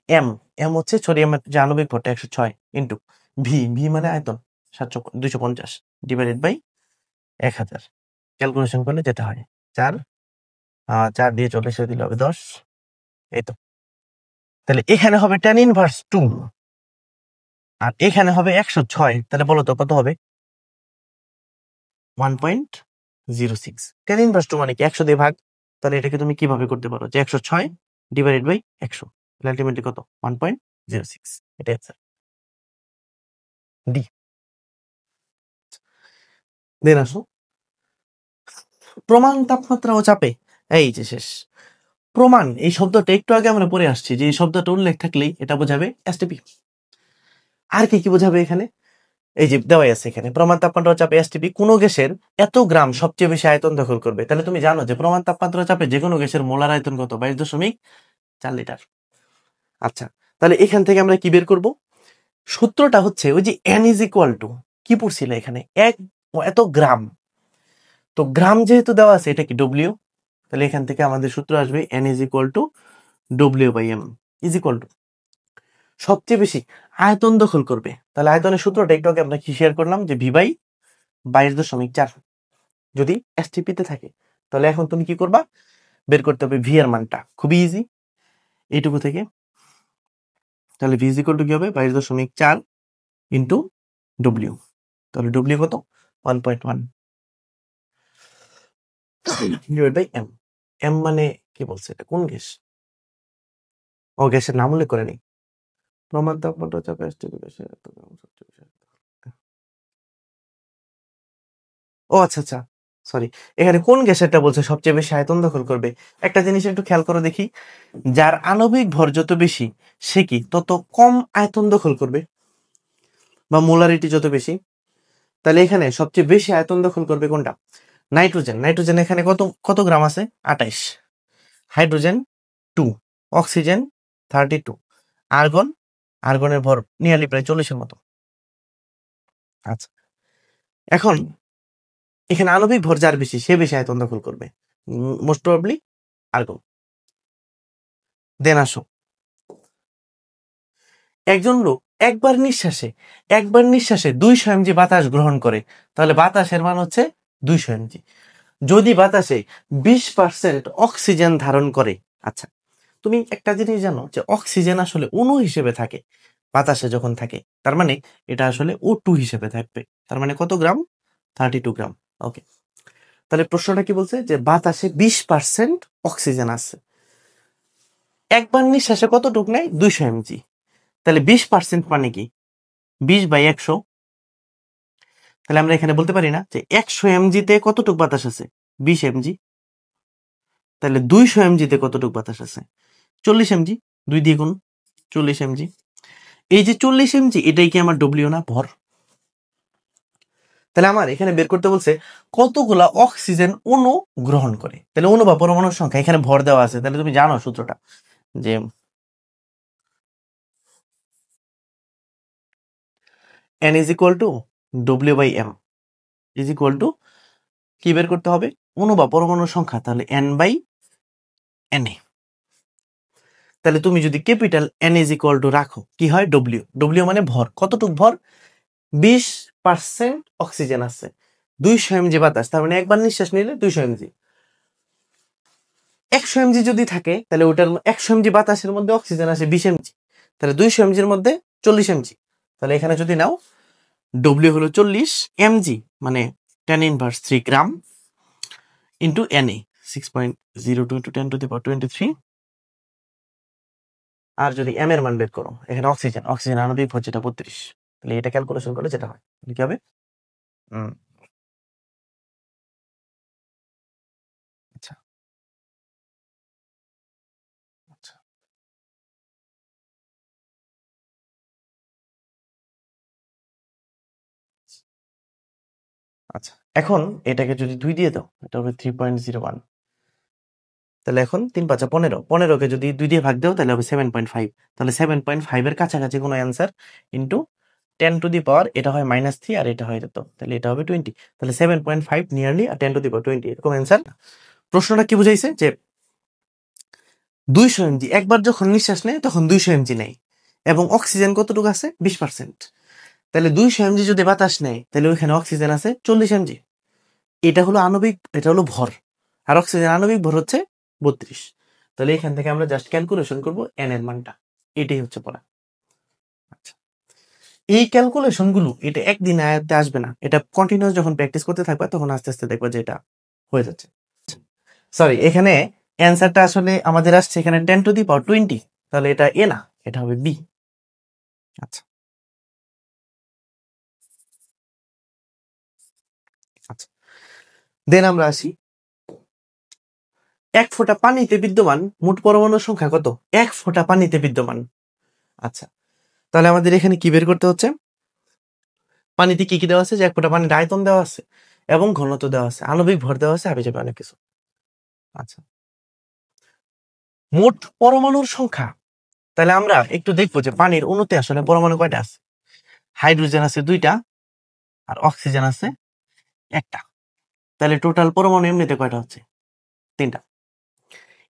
এম, এম হচ্ছে সোডিয়ামের যে আণবিক ভরটা 106 ইন্টু ভি মানে আয়তন 250 ডিভাইডেড বাই 1000। ক্যালকুলেশন করলে যেটা হয় 4 দিয়ে 40 দিলে হবে 10। এই তো, তাহলে এখানে হবে 10⁻², আর এখানে হবে 106। তাহলে বলো তো কত হবে? 1.06। 10⁻² মানে কি 100 দিয়ে ভাগ। তাহলে এটাকে তুমি কিভাবে করতে পারো যে 106 ডিভাইডেড বাই 100, তাহলে আলটিমেটলি কত? 1.06। এটা অ্যান্সার ডি। দেন আসো, প্রমাণ তাপমাত্রা ও চাপে। এই যে শেষ। প্রমাণ এই শব্দটা একটু আগে আমরা পড়ে আসছি, যে এই শব্দটা উল্লেখ থাকলেই এটা বোঝাবে এসটিপি। আর কি কি বোঝাবে এখানে? এই যে দেওয়াই আছে এখানে, প্রমাণ তাপমাত্রা ও চাপে এসটিপি কোন গ্যাসের এত গ্রাম সবচেয়ে বেশি আয়তন দখল করবে। তাহলে তুমি জানো যে প্রমাণ তাপমাত্রা ও চাপে যে কোনো গ্যাসের মোলার আয়তন কত? 22.4 লিটার। আচ্ছা, তাহলে এখান থেকে আমরা কি বের করব? সূত্রটা হচ্ছে ওই যে এন ইজ ইকুয়াল টু, কি পড়ছিল এখানে, এত গ্রাম। তো গ্রাম যেহেতু দেওয়া আছে, এটা কি ডব্লিউ। তাহলে এখান থেকে আমাদের সূত্র আসবে এন ইজ ইকুয়াল টু ডব্লিউ by m is equal to সবচেয়ে বেশি আয়তন দখল করবে। তাহলে আয়তনের সূত্রটা একটু আগে আমরা কি শেয়ার করলাম, যে ভি বাই 22.4 যদি এসটিপি তে থাকে। তাহলে এখন তুমি কি করবা? বের করতে হবে ভি এর মানটা, খুবই ইজি এইটুকু থেকে। তাহলে ভি ইজ ইকুয়াল টু কি হবে? 22.4 ইন্টু ডব্লিউ। তাহলে ডব্লিউ কত? 1.1 ডিভাইড বাই এম। এম মানে কি বলছে, এটা কোন গ্যাস? ও, গ্যাসের নাম উল্লেখ করে নেই। প্রমাণ তাপমাত্রা চাপে এসটিপি গ্যাসের এত গ্রাম সবচেয়ে বেশি। ও আচ্ছা আচ্ছা, সরি, এখানে কোন গ্যাসেরটা বলছে সবচেয়ে বেশি আয়তন দখল করবে। একটা জিনিস একটু খেয়াল করো দেখি, যার আণবিক ভর যত বেশি সে কি তত কম আয়তন দখল করবে, বা মোলারিটি যত বেশি। তাহলে এখানে সবচেয়ে বেশি আয়তন দখল করবে কোনটা? নাইট্রোজেন। নাইট্রোজেন এখানে কত কত গ্রাম আছে? 28। হাইড্রোজেন 2, অক্সিজেন 32, আর্গন, আর্গনের ভর নিয়ারলি প্রায় 40-এর মতো। আচ্ছা, এখন এখানে আণবিক ভর যার বেশি সে বেশি আয়তন দখল করবে, মোস্ট প্রবাবলি আর্গন। দেন আসো, একজন লোক একবার নিঃশ্বাসে 200 mg বাতাস গ্রহণ করে, তাহলে বাতাসের মান হচ্ছে 200 mg। যদি বাতাসে 20% অক্সিজেন ধারণ করে। আচ্ছা, তুমি একটা জিনিস জানো যে অক্সিজেন আসলে অণু হিসেবে থাকে বাতাসে যখন থাকে, তার মানে এটা আসলে O2 হিসেবে থাকবে। তার মানে কত গ্রাম? 32 গ্রাম। ওকে, তাহলে প্রশ্নটা কি বলছে, যে বাতাসে 20% অক্সিজেন আছে, একবার নিঃশ্বাসে কতটুক নেয়? 200 mg। তাহলে 20% মানে কি 20/100। তাহলে আমরা এখানে বলতে পারি না যে 100 mg তে কতটুক বাতাস আছে? 20 mg। তাহলে 200 mg তে কতটুক বাতাস আছে? 40 mg। 2 দিয়ে গুণ, 40 mg। এই যে 40 mg, এটাই কি আমার ডব্লিউ না, ভর? তাহলে আমার এখানে বের করতে বলছে কতগুলা অক্সিজেন অণু গ্রহণ করে। তাহলে অণু বা পরমাণুর সংখ্যা, এখানে ভর দেওয়া আছে। তাহলে তুমি জানো সূত্রটা, যে n ইজ ইকুয়াল টু ডব্লিউ by m is equal to কি বের করতে হবে? অণু বা পরমাণুর সংখ্যা, তাহলে n বাই na। তাহলে তুমি যদি capital n is equal two রাখো, কি হয়? ডব্লিউ। ডব্লিউ মানে ভর, কতটুক ভর? 20% অক্সিজেন আছে, 200 mg বাতাস, তার মানে একবার নিঃশ্বাস নিলে 200 mg। 100 mg যদি থাকে তাহলে ওটার 100 mg বাতাসের মধ্যে অক্সিজেন আসে 20 mg, তাহলে 200 mg-র মধ্যে 40 mg। তাহলে এখানে যদি নাও ডব্লিউ হলো 40 mg, মানে 10⁻³ গ্রাম ইন্টু Na 6.02 × 10⁻23। আর যদি m এর মান বের করো, এখানে অক্সিজেন আণবিক ভর যেটা 32, তাহলে এটা ক্যালকুলেশন করলে যেটা হয় কি হবে? আচ্ছা আচ্ছা আচ্ছা, এখন এটাকে যদি 2 দিয়ে দাও, এটা হবে 3.01। তাহলে এখন 3 × 5 = 15, 15কে যদি 2 দিয়ে ভাগ দাও তাহলে হবে 7.5। তাহলে 7.5 এর কাছাকাছি কোনো অ্যান্সার ইন্টু 10⁻, এটা হয় -3 আর এটা হয় তো, তাহলে এটা হবে 20। তাহলে 7.5 নিয়ারলি আর 10⁻20 এরকম অ্যান্সার। প্রশ্নটা কি বুঝাইছে যে 200 mg একবার যখন নিঃশ্বাস নেয় তখন 200 mg নেয়, এবং অক্সিজেন কতটুকু আছে? 20%। তাহলে 200 mg যদি বাতাস নেয় তাহলে ওইখানে অক্সিজেন আছে 40 mg। এটা হলো আণবিক, এটা হলো ভর, আর অক্সিজেন আণবিক ভর হচ্ছে 32। তাহলে এখান থেকে আমরা জাস্ট ক্যালকুলেশন করব n এর মানটা, এটাই হচ্ছে পড়া। আচ্ছা, এই ক্যালকুলেশন গুলো এটা একদিন আয়ত্তে আসবে না, এটা কন্টিনিউয়াস যখন প্র্যাকটিস করতে থাকবে তখন আস্তে আস্তে দেখবে যে এটা হয়ে যাচ্ছে। সরি, এখানে অ্যান্সারটা আসলে আমাদের আসছে এখানে 10⁻20, তাহলে এটা এ না, এটা হবে বি। আচ্ছা আচ্ছা, দেন আমরা আসি 1 ফোঁটা পানিতে বিদ্যমান মোট পরমাণুর সংখ্যা কত? 1 ফোঁটা পানিতে বিদ্যমান। আচ্ছা, তাহলে আমাদের এখানে কি বের করতে হচ্ছে? পানিতে কি কি দেওয়া আছে? যে 1 ফোঁটা পানির আয়তন দেওয়া আছে এবং ঘনত্ব দেওয়া আছে, আণবিক ভর দেওয়া আছে, হাবিজাবি অনেক কিছু। আচ্ছা, মোট পরমাণুর সংখ্যা, তাহলে আমরা একটু দেখবো যে পানির অণুতে আসলে পরমাণু কয়টা আছে। হাইড্রোজেন আছে 2টা আর অক্সিজেন আছে 1টা, তাহলে টোটাল পরমাণু এমনিতে কয়টা হচ্ছে? 3টা।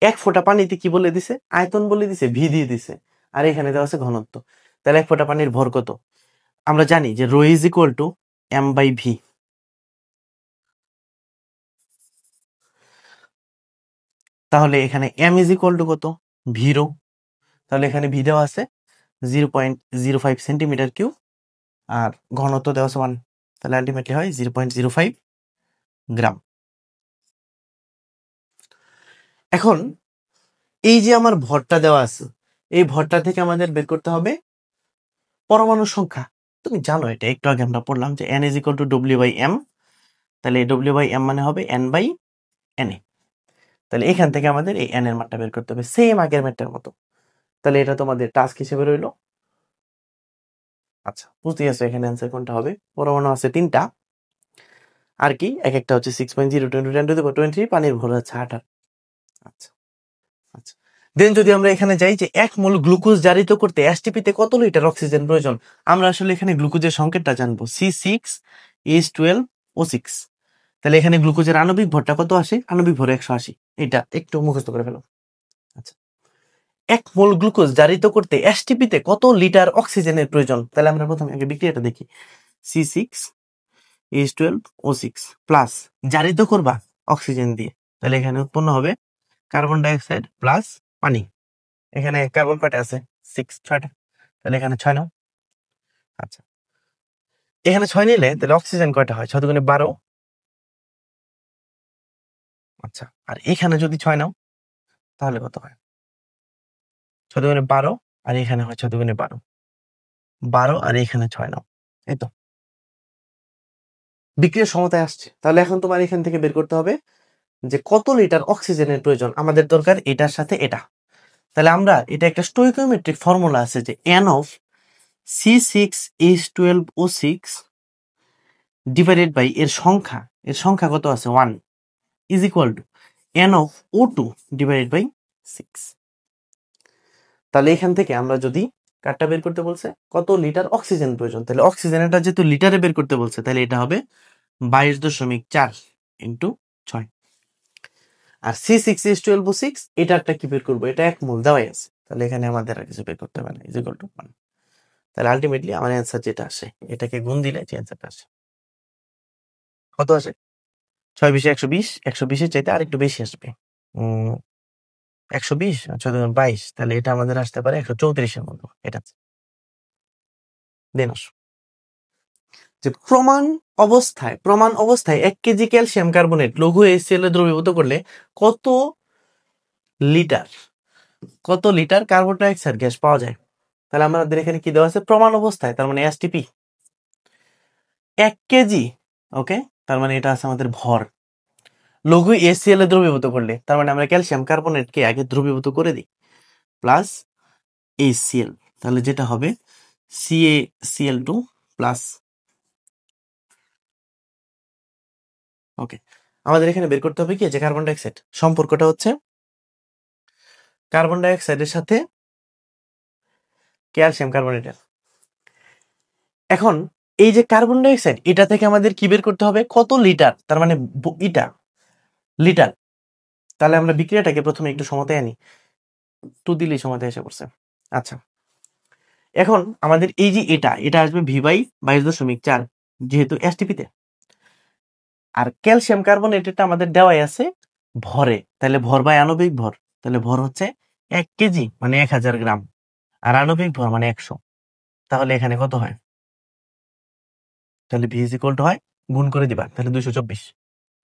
1 ফোঁটা পানিতে কি বলে দিছে? আয়তন বলে দিছে, ভি দিয়ে দিছে, আর এখানে দেওয়া আছে ঘনত্ব। তাহলে 1 ফোঁটা পানির ভর কত? আমরা জানি যে rho is equal two m/v। তাহলে এখানে m ইজ ইকুয়াল টু কত? V rho. তাহলে এখানে ভি দেওয়া আছে 0.05 সেন্টিমিটার কিউব আর ঘনত্ব দেওয়া আছে 1, তাহলে আলটিমেটলি হয় 0.05 গ্রাম। এখন এই যে আমার ভরটা দেওয়া আছে, এই ভরটা থেকে আমাদের বের করতে হবে পরমাণুর সংখ্যা। তুমি জানো এটা, একটু আগে আমরা পড়লাম যে n is equal to w/m, তাহলে w/m মানে হবে n/na। তাহলে এখান থেকে আমাদের এই n এর মানটা বের করতে হবে, সেম আগের ম্যাথটার মতো। তাহলে এটা তোমাদের টাস্ক হিসেবে রইলো। আচ্ছা, বুঝতে গেছো এখানে অ্যান্সার কোনটা হবে? পরমাণু আছে 3টা, আর কি এক একটা হচ্ছে 6.02 × 10⁻23, পানির ভর হচ্ছে 18। আচ্ছা আচ্ছা, দেন যদি আমরা এখানে যাই যে 1 মোল গ্লুকোজ জারিত করতে এসটিপিতে কত লিটার অক্সিজেন প্রয়োজন, আমরা আসলে এখানে গ্লুকোজের সংকেতটা জানবো C6H12O6। তাহলে এখানে গ্লুকোজের আণবিক ভরটা কত আসে? আণবিক ভর 180, এটা একটু মুখস্থ করে ফেলো। আচ্ছা, 1 মোল গ্লুকোজ জারিত করতে এসটিপিতে কত লিটার অক্সিজেনের প্রয়োজন? তাহলে আমরা প্রথমে আগে বিক্রিয়াটা দেখি। C6H12O6 প্লাস জারিত করবা অক্সিজেন দিয়ে, তাহলে এখানে উৎপন্ন হবে কার্বন ডাইঅক্সাইড প্লাস পানি। এখানে কার্বন কয়টা আছে? 6টা, তাহলে এখানে 6 নাও। আচ্ছা, এখানে 6 নিলে তাহলে অক্সিজেন কয়টা হয়? 6 × 12। আচ্ছা, আর এখানে যদি 6 নাও তাহলে কত হয়? 6 × 12, আর এখানে হয় 6 × 12, 12 আর এখানে 6 নাও, এই তো বিক্রিয়ার সমতায় আসছে। তাহলে এখন তোমার এখান থেকে বের করতে হবে যে কত লিটার অক্সিজেনের প্রয়োজন। আমাদের দরকার এটার সাথে এটা, তাহলে আমরা এটা একটা স্টোইকিওমেট্রিক ফর্মুলা আছে যে n of C6H12O6 divided by এর সংখ্যা কত আছে 1 is equal to n of O2 divided by 6। তাহলে এখান থেকে আমরা যদি কারটা বের করতে বলছে কত লিটার অক্সিজেন প্রয়োজন, তাহলে অক্সিজেনটা যেহেতু লিটারে বের করতে বলছে, তাহলে এটা হবে 22.4 ইন্টু 6। আর C6H12O6 এটা একটা কি বের করবো? এটা 1 মোল দেওয়াই আছে, তাহলে এখানে আমাদের আর কিছু বের করতে হবে না, ইজ ইকুয়াল টু 1। তাহলে আলটিমেটলি আমার অ্যান্সার যেটা আসে, এটাকে গুণ দিলে যে অ্যান্সারটা আসে কত আসে? 6 × 20 = 120, 120-এর চাইতে আর একটু বেশি আসবে। 120 আচ্ছা 22, তাহলে এটা আমাদের আসতে পারে 134 এর মতো। এটা দেন আসো যে প্রমাণ অবস্থায় 1 কেজি ক্যালসিয়াম কার্বনেট লঘু HCl এ দ্রবীভূত করলে কত litre carbon die oxide gas পাওয়া যায়। তাহলে আমাদের এখানে কি দেওয়া আছে প্রমাণ অবস্থায়, তার মানে এসটিপি 1 কেজি। ওকে, তার মানে এটা আছে আমাদের ভর। লঘু HCl এ দ্রবীভূত করলে, তার মানে আমরা ক্যালসিয়াম কার্বনেটকে আগে দ্রবীভূত করে দিই প্লাস HCl, তাহলে যেটা হবে CaCl2 প্লাস। ওকে, আমাদের এখানে বের করতে হবে কি যে কার্বন ডাই অক্সাইড সম্পর্কটা হচ্ছে কার্বন ডাই অক্সাইডের সাথে ক্যালসিয়াম কার্বনেটের। এখন এই যে কার্বন ডাই অক্সাইড, এটা থেকে আমাদের কি বের করতে হবে কত লিটার, তার মানে এটা লিটার। তাহলে আমরা বিক্রিয়াটাকে প্রথমে একটু সমতায় আনি, 2 দিলেই সমতায় এসে পড়ছে। আচ্ছা, এখন আমাদের এই যে এটা আসবে V/22.4 যেহেতু এসটিপিতে, আর ক্যালসিয়াম কার্বনেটটা আমাদের দেওয়াই আছে ভরে, তাহলে ভর বাই আণবিক ভর, তাহলে ভর হচ্ছে 1 কেজি মানে 1000 গ্রাম, আর আণবিক ভর মানে 100। তাহলে এখানে কত হয়, তাহলে V ইজ ইকুয়াল টু হয় গুণ করে দিবা, তাহলে 224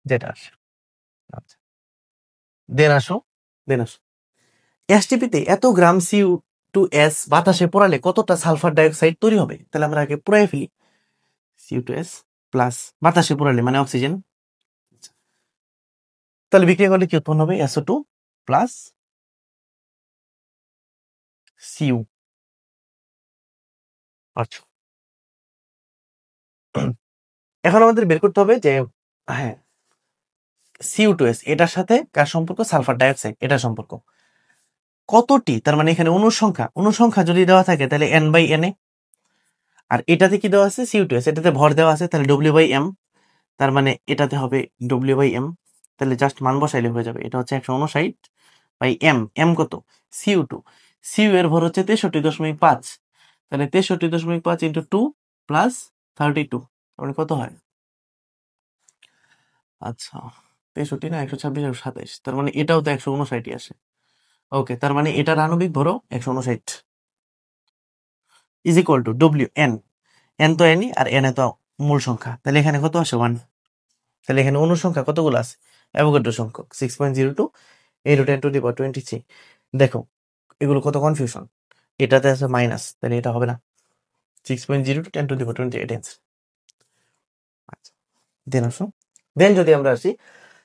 যেটা আসে। আচ্ছা, দেন আসো এসটিপিতে এত গ্রাম CO2S বাতাসে পোড়ালে কতটা সালফার ডাইঅক্সাইড তৈরি হবে। তাহলে আমরা আগে পুরাই ফেলি, CO2S প্লাস বাতাসে পোড়ালে মানে অক্সিজেন, তাহলে বিক্রিয়া করলে কি উৎপন্ন হবে SO2 প্লাস Cu। আচ্ছা, এখন আমাদের বের করতে হবে যে হ্যাঁ CO2S এটার সাথে কার সম্পর্ক, সালফার ডাইঅক্সাইড এটা সম্পর্ক কতটি, তার মানে এখানে অনুসংখ্যা যদি দেওয়া থাকে তাহলে N/Na, আর এটাতে কি দেওয়া আছে CO2S, এটাতে ভর দেওয়া আছে তাহলে W/m, তার মানে এটাতে হবে W/m, তাহলে জাস্ট মান বসাইলে হয়ে যাবে। এটা হচ্ছে 159/m, m কত CO2, Cu এর ভর হচ্ছে 63.5, তাহলে 63.5 ইন্টু 2 প্লাস 32, মানে কত হয়, আচ্ছা 63 না 126 আর 27, তার মানে এটাও তো 159 আসে। ওকে, তার মানে এটার আণবিক ভরও 159 is equal two WN, n তো nই আর n এ তো মূল সংখ্যা, তাহলে এখানে কত আসে 1, তাহলে এখানে অনুসংখ্যা কতগুলো আছে অ্যাভোগাড্রো সংখ্যক 6.02 8 × 10⁻23। দেখো এগুলো কত কনফিউশন, এটাতে আছে মাইনাস, তাহলে এটা হবে না 6.02 10⁻28 অ্যান্সার। আচ্ছা, দেন আসো, দেন যদি আমরা আসি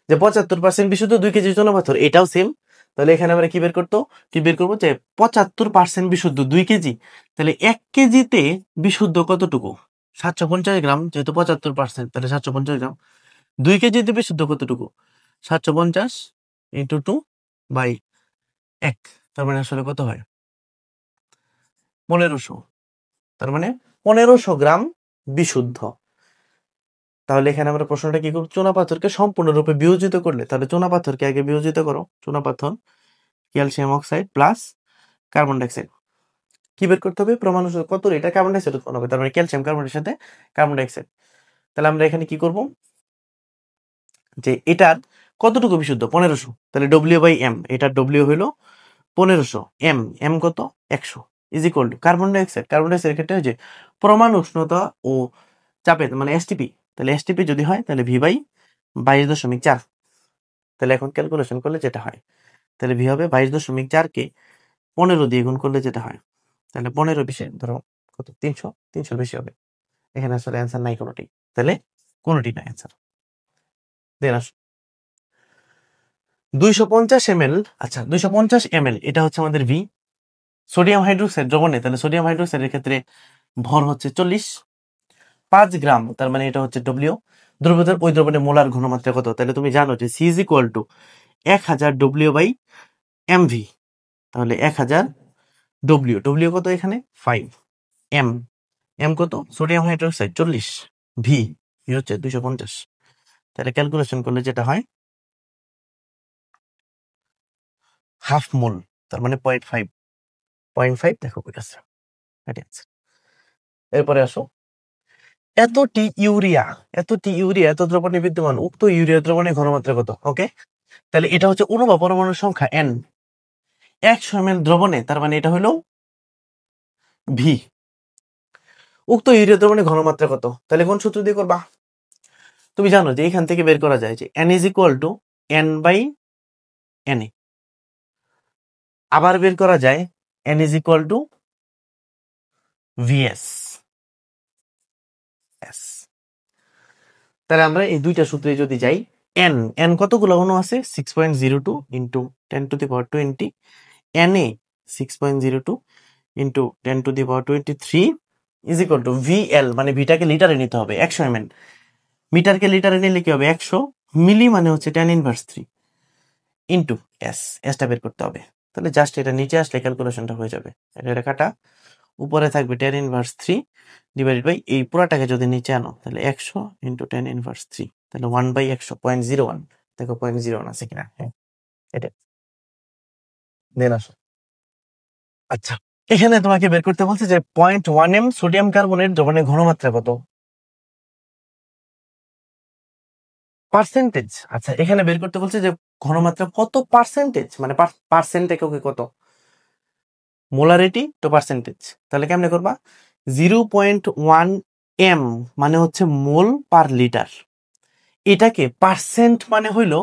যে 75% বিশুদ্ধ 2 কেজি চুনাপাথর, এটাও সেম। তাহলে এখানে আমরা কি বের করবো যে 75% বিশুদ্ধ 2 কেজি, তাহলে 1 কেজিতে বিশুদ্ধ কতটুকু 750 গ্রাম, যেহেতু 75% তাহলে 750 গ্রাম। 2 কেজিতে বিশুদ্ধ কতটুকু 750 ইন্টু 2/1, তার মানে আসলে কত হয় 1500, তার মানে 1500 গ্রাম বিশুদ্ধ। তাহলে এখানে আমরা প্রশ্নটা কি করব, চুনাপাথরকে সম্পূর্ণরূপে বিয়োজিত করলে, তাহলে চুনাপাথরকে আগে বিয়োজিত করো, চুনাপাথর calcium oxide plus carbon dioxide কি বের করতে হবে প্রমাণ অনুসারে কত লিটার কার্বন ডাইঅক্সাইড উৎপন্ন হবে, তার মানে ক্যালসিয়াম কার্বনের সাথে কার্বন ডাইঅক্সাইড। তাহলে আমরা এখানে কি করব যে এটার কতটুকু বিশুদ্ধ 1500, তাহলে W/m, এটার W হলো 1500, m কত 100 is equal two carbon dioxide ক্ষেত্রে যে পরমাণু উষ্ণতা ও চাপে মানে এসটিপি, তাহলে এসটিপি যদি হয় তাহলে V/22.4, তাহলে এখন ক্যালকুলেশন করলে যেটা হয়, তাহলে V হবে 22.4 কে 15 দিয়ে গুণ করলে যেটা হয়, তাহলে 15 বিশে ধরো কত 300 বেশি হবে। এখানে আসলে অ্যান্সার নাই কোনোটি, তাহলে কোনোটি না অ্যান্সার। দেন আসো 250 ml, আচ্ছা 250 ml এটা হচ্ছে আমাদের V, সোডিয়াম হাইড্রোক্সাইড দ্রবণে, তাহলে সোডিয়াম হাইড্রোক্সাইডের ক্ষেত্রে ভর হচ্ছে 40, 5 গ্রাম, তার মানে এটা হচ্ছে W। দ্রবণের ওই দ্রবণের মোলার ঘনমাত্রা কত, তাহলে তুমি জানো যে C is equal to 1000 W/mv, তাহলে 1000 W কত এখানে 5, m কত সোডিয়াম হাইড্রোক্সাইড 40, v হচ্ছে 250, তাহলে ক্যালকুলেশন করলে যেটা হয় হাফ মোল, তার মানে 0.5 দেখো কই আছে, এটাই আছে। এরপরে আসো এতটি ইউরিয়া এত দ্রবণে বিদ্যমান, উক্ত ইউরিয়া দ্রবণের ঘনমাত্রা কত। ওকে, তাহলে এটা হচ্ছে অণু বা পরমাণুর সংখ্যা n, 100 ml দ্রবণে, তার মানে এটা হলো ভি। উক্ত ইউরিয়া দ্রবণের ঘনমাত্রা কত? তাহলে কোন সূত্র দিয়ে করবা? তুমি জানো যে এখান থেকে বের করা যায় যে n is equal to n by na। আবার বের করা যায় n is equal to vs s। তাহলে আমরা এই দুইটা সূত্রে যদি যাই, n n কতগুলো অণু আছে? 6.02 into 10 to the power 20, na 6.02 into 10 to the power 23 is equal two vl, মানে ভিটাকে লিটারে নিতে হবে 100 ml, মিটারকে লিটারে নিলে কি হবে 100, মিলি মানে হচ্ছে 10 ইনভার্স 3 ইন্টু এসটা বের করতে হবে। তাহলে জাস্ট এটা নিচে আসলে ক্যালকুলেশনটা হয়ে যাবে। এটা কাটা, উপরে থাকবে 10 ইনভার্স 3 ডিভাইডেড বাই এই পুরাটাকে যদি নিচে আনো তাহলে 100 ইন্টু 10 ইনভার্স 3, তাহলে 1 বাই 100, 0.01। দেখো 0.01 আছে কিনা? হ্যাঁ, এটা দেন আসো। আচ্ছা, এখানে তোমাকে বের করতে বলছে যে 0.1 m সোডিয়াম কার্বনেট দ্রবণের ঘনমাত্রা কত? পার্সেন্টেজ। আচ্ছা, এখানে বের করতে বলছে যে ঘনমাত্রা কত পার্সেন্টেজ, মানে পার্সেন্ট এককে কত? Molarity to percentage. তাহলে কেমনে করবা? 0.1 m মানে হচ্ছে মোল পার লিটার, এটাকে পার্সেন্ট মানে হইল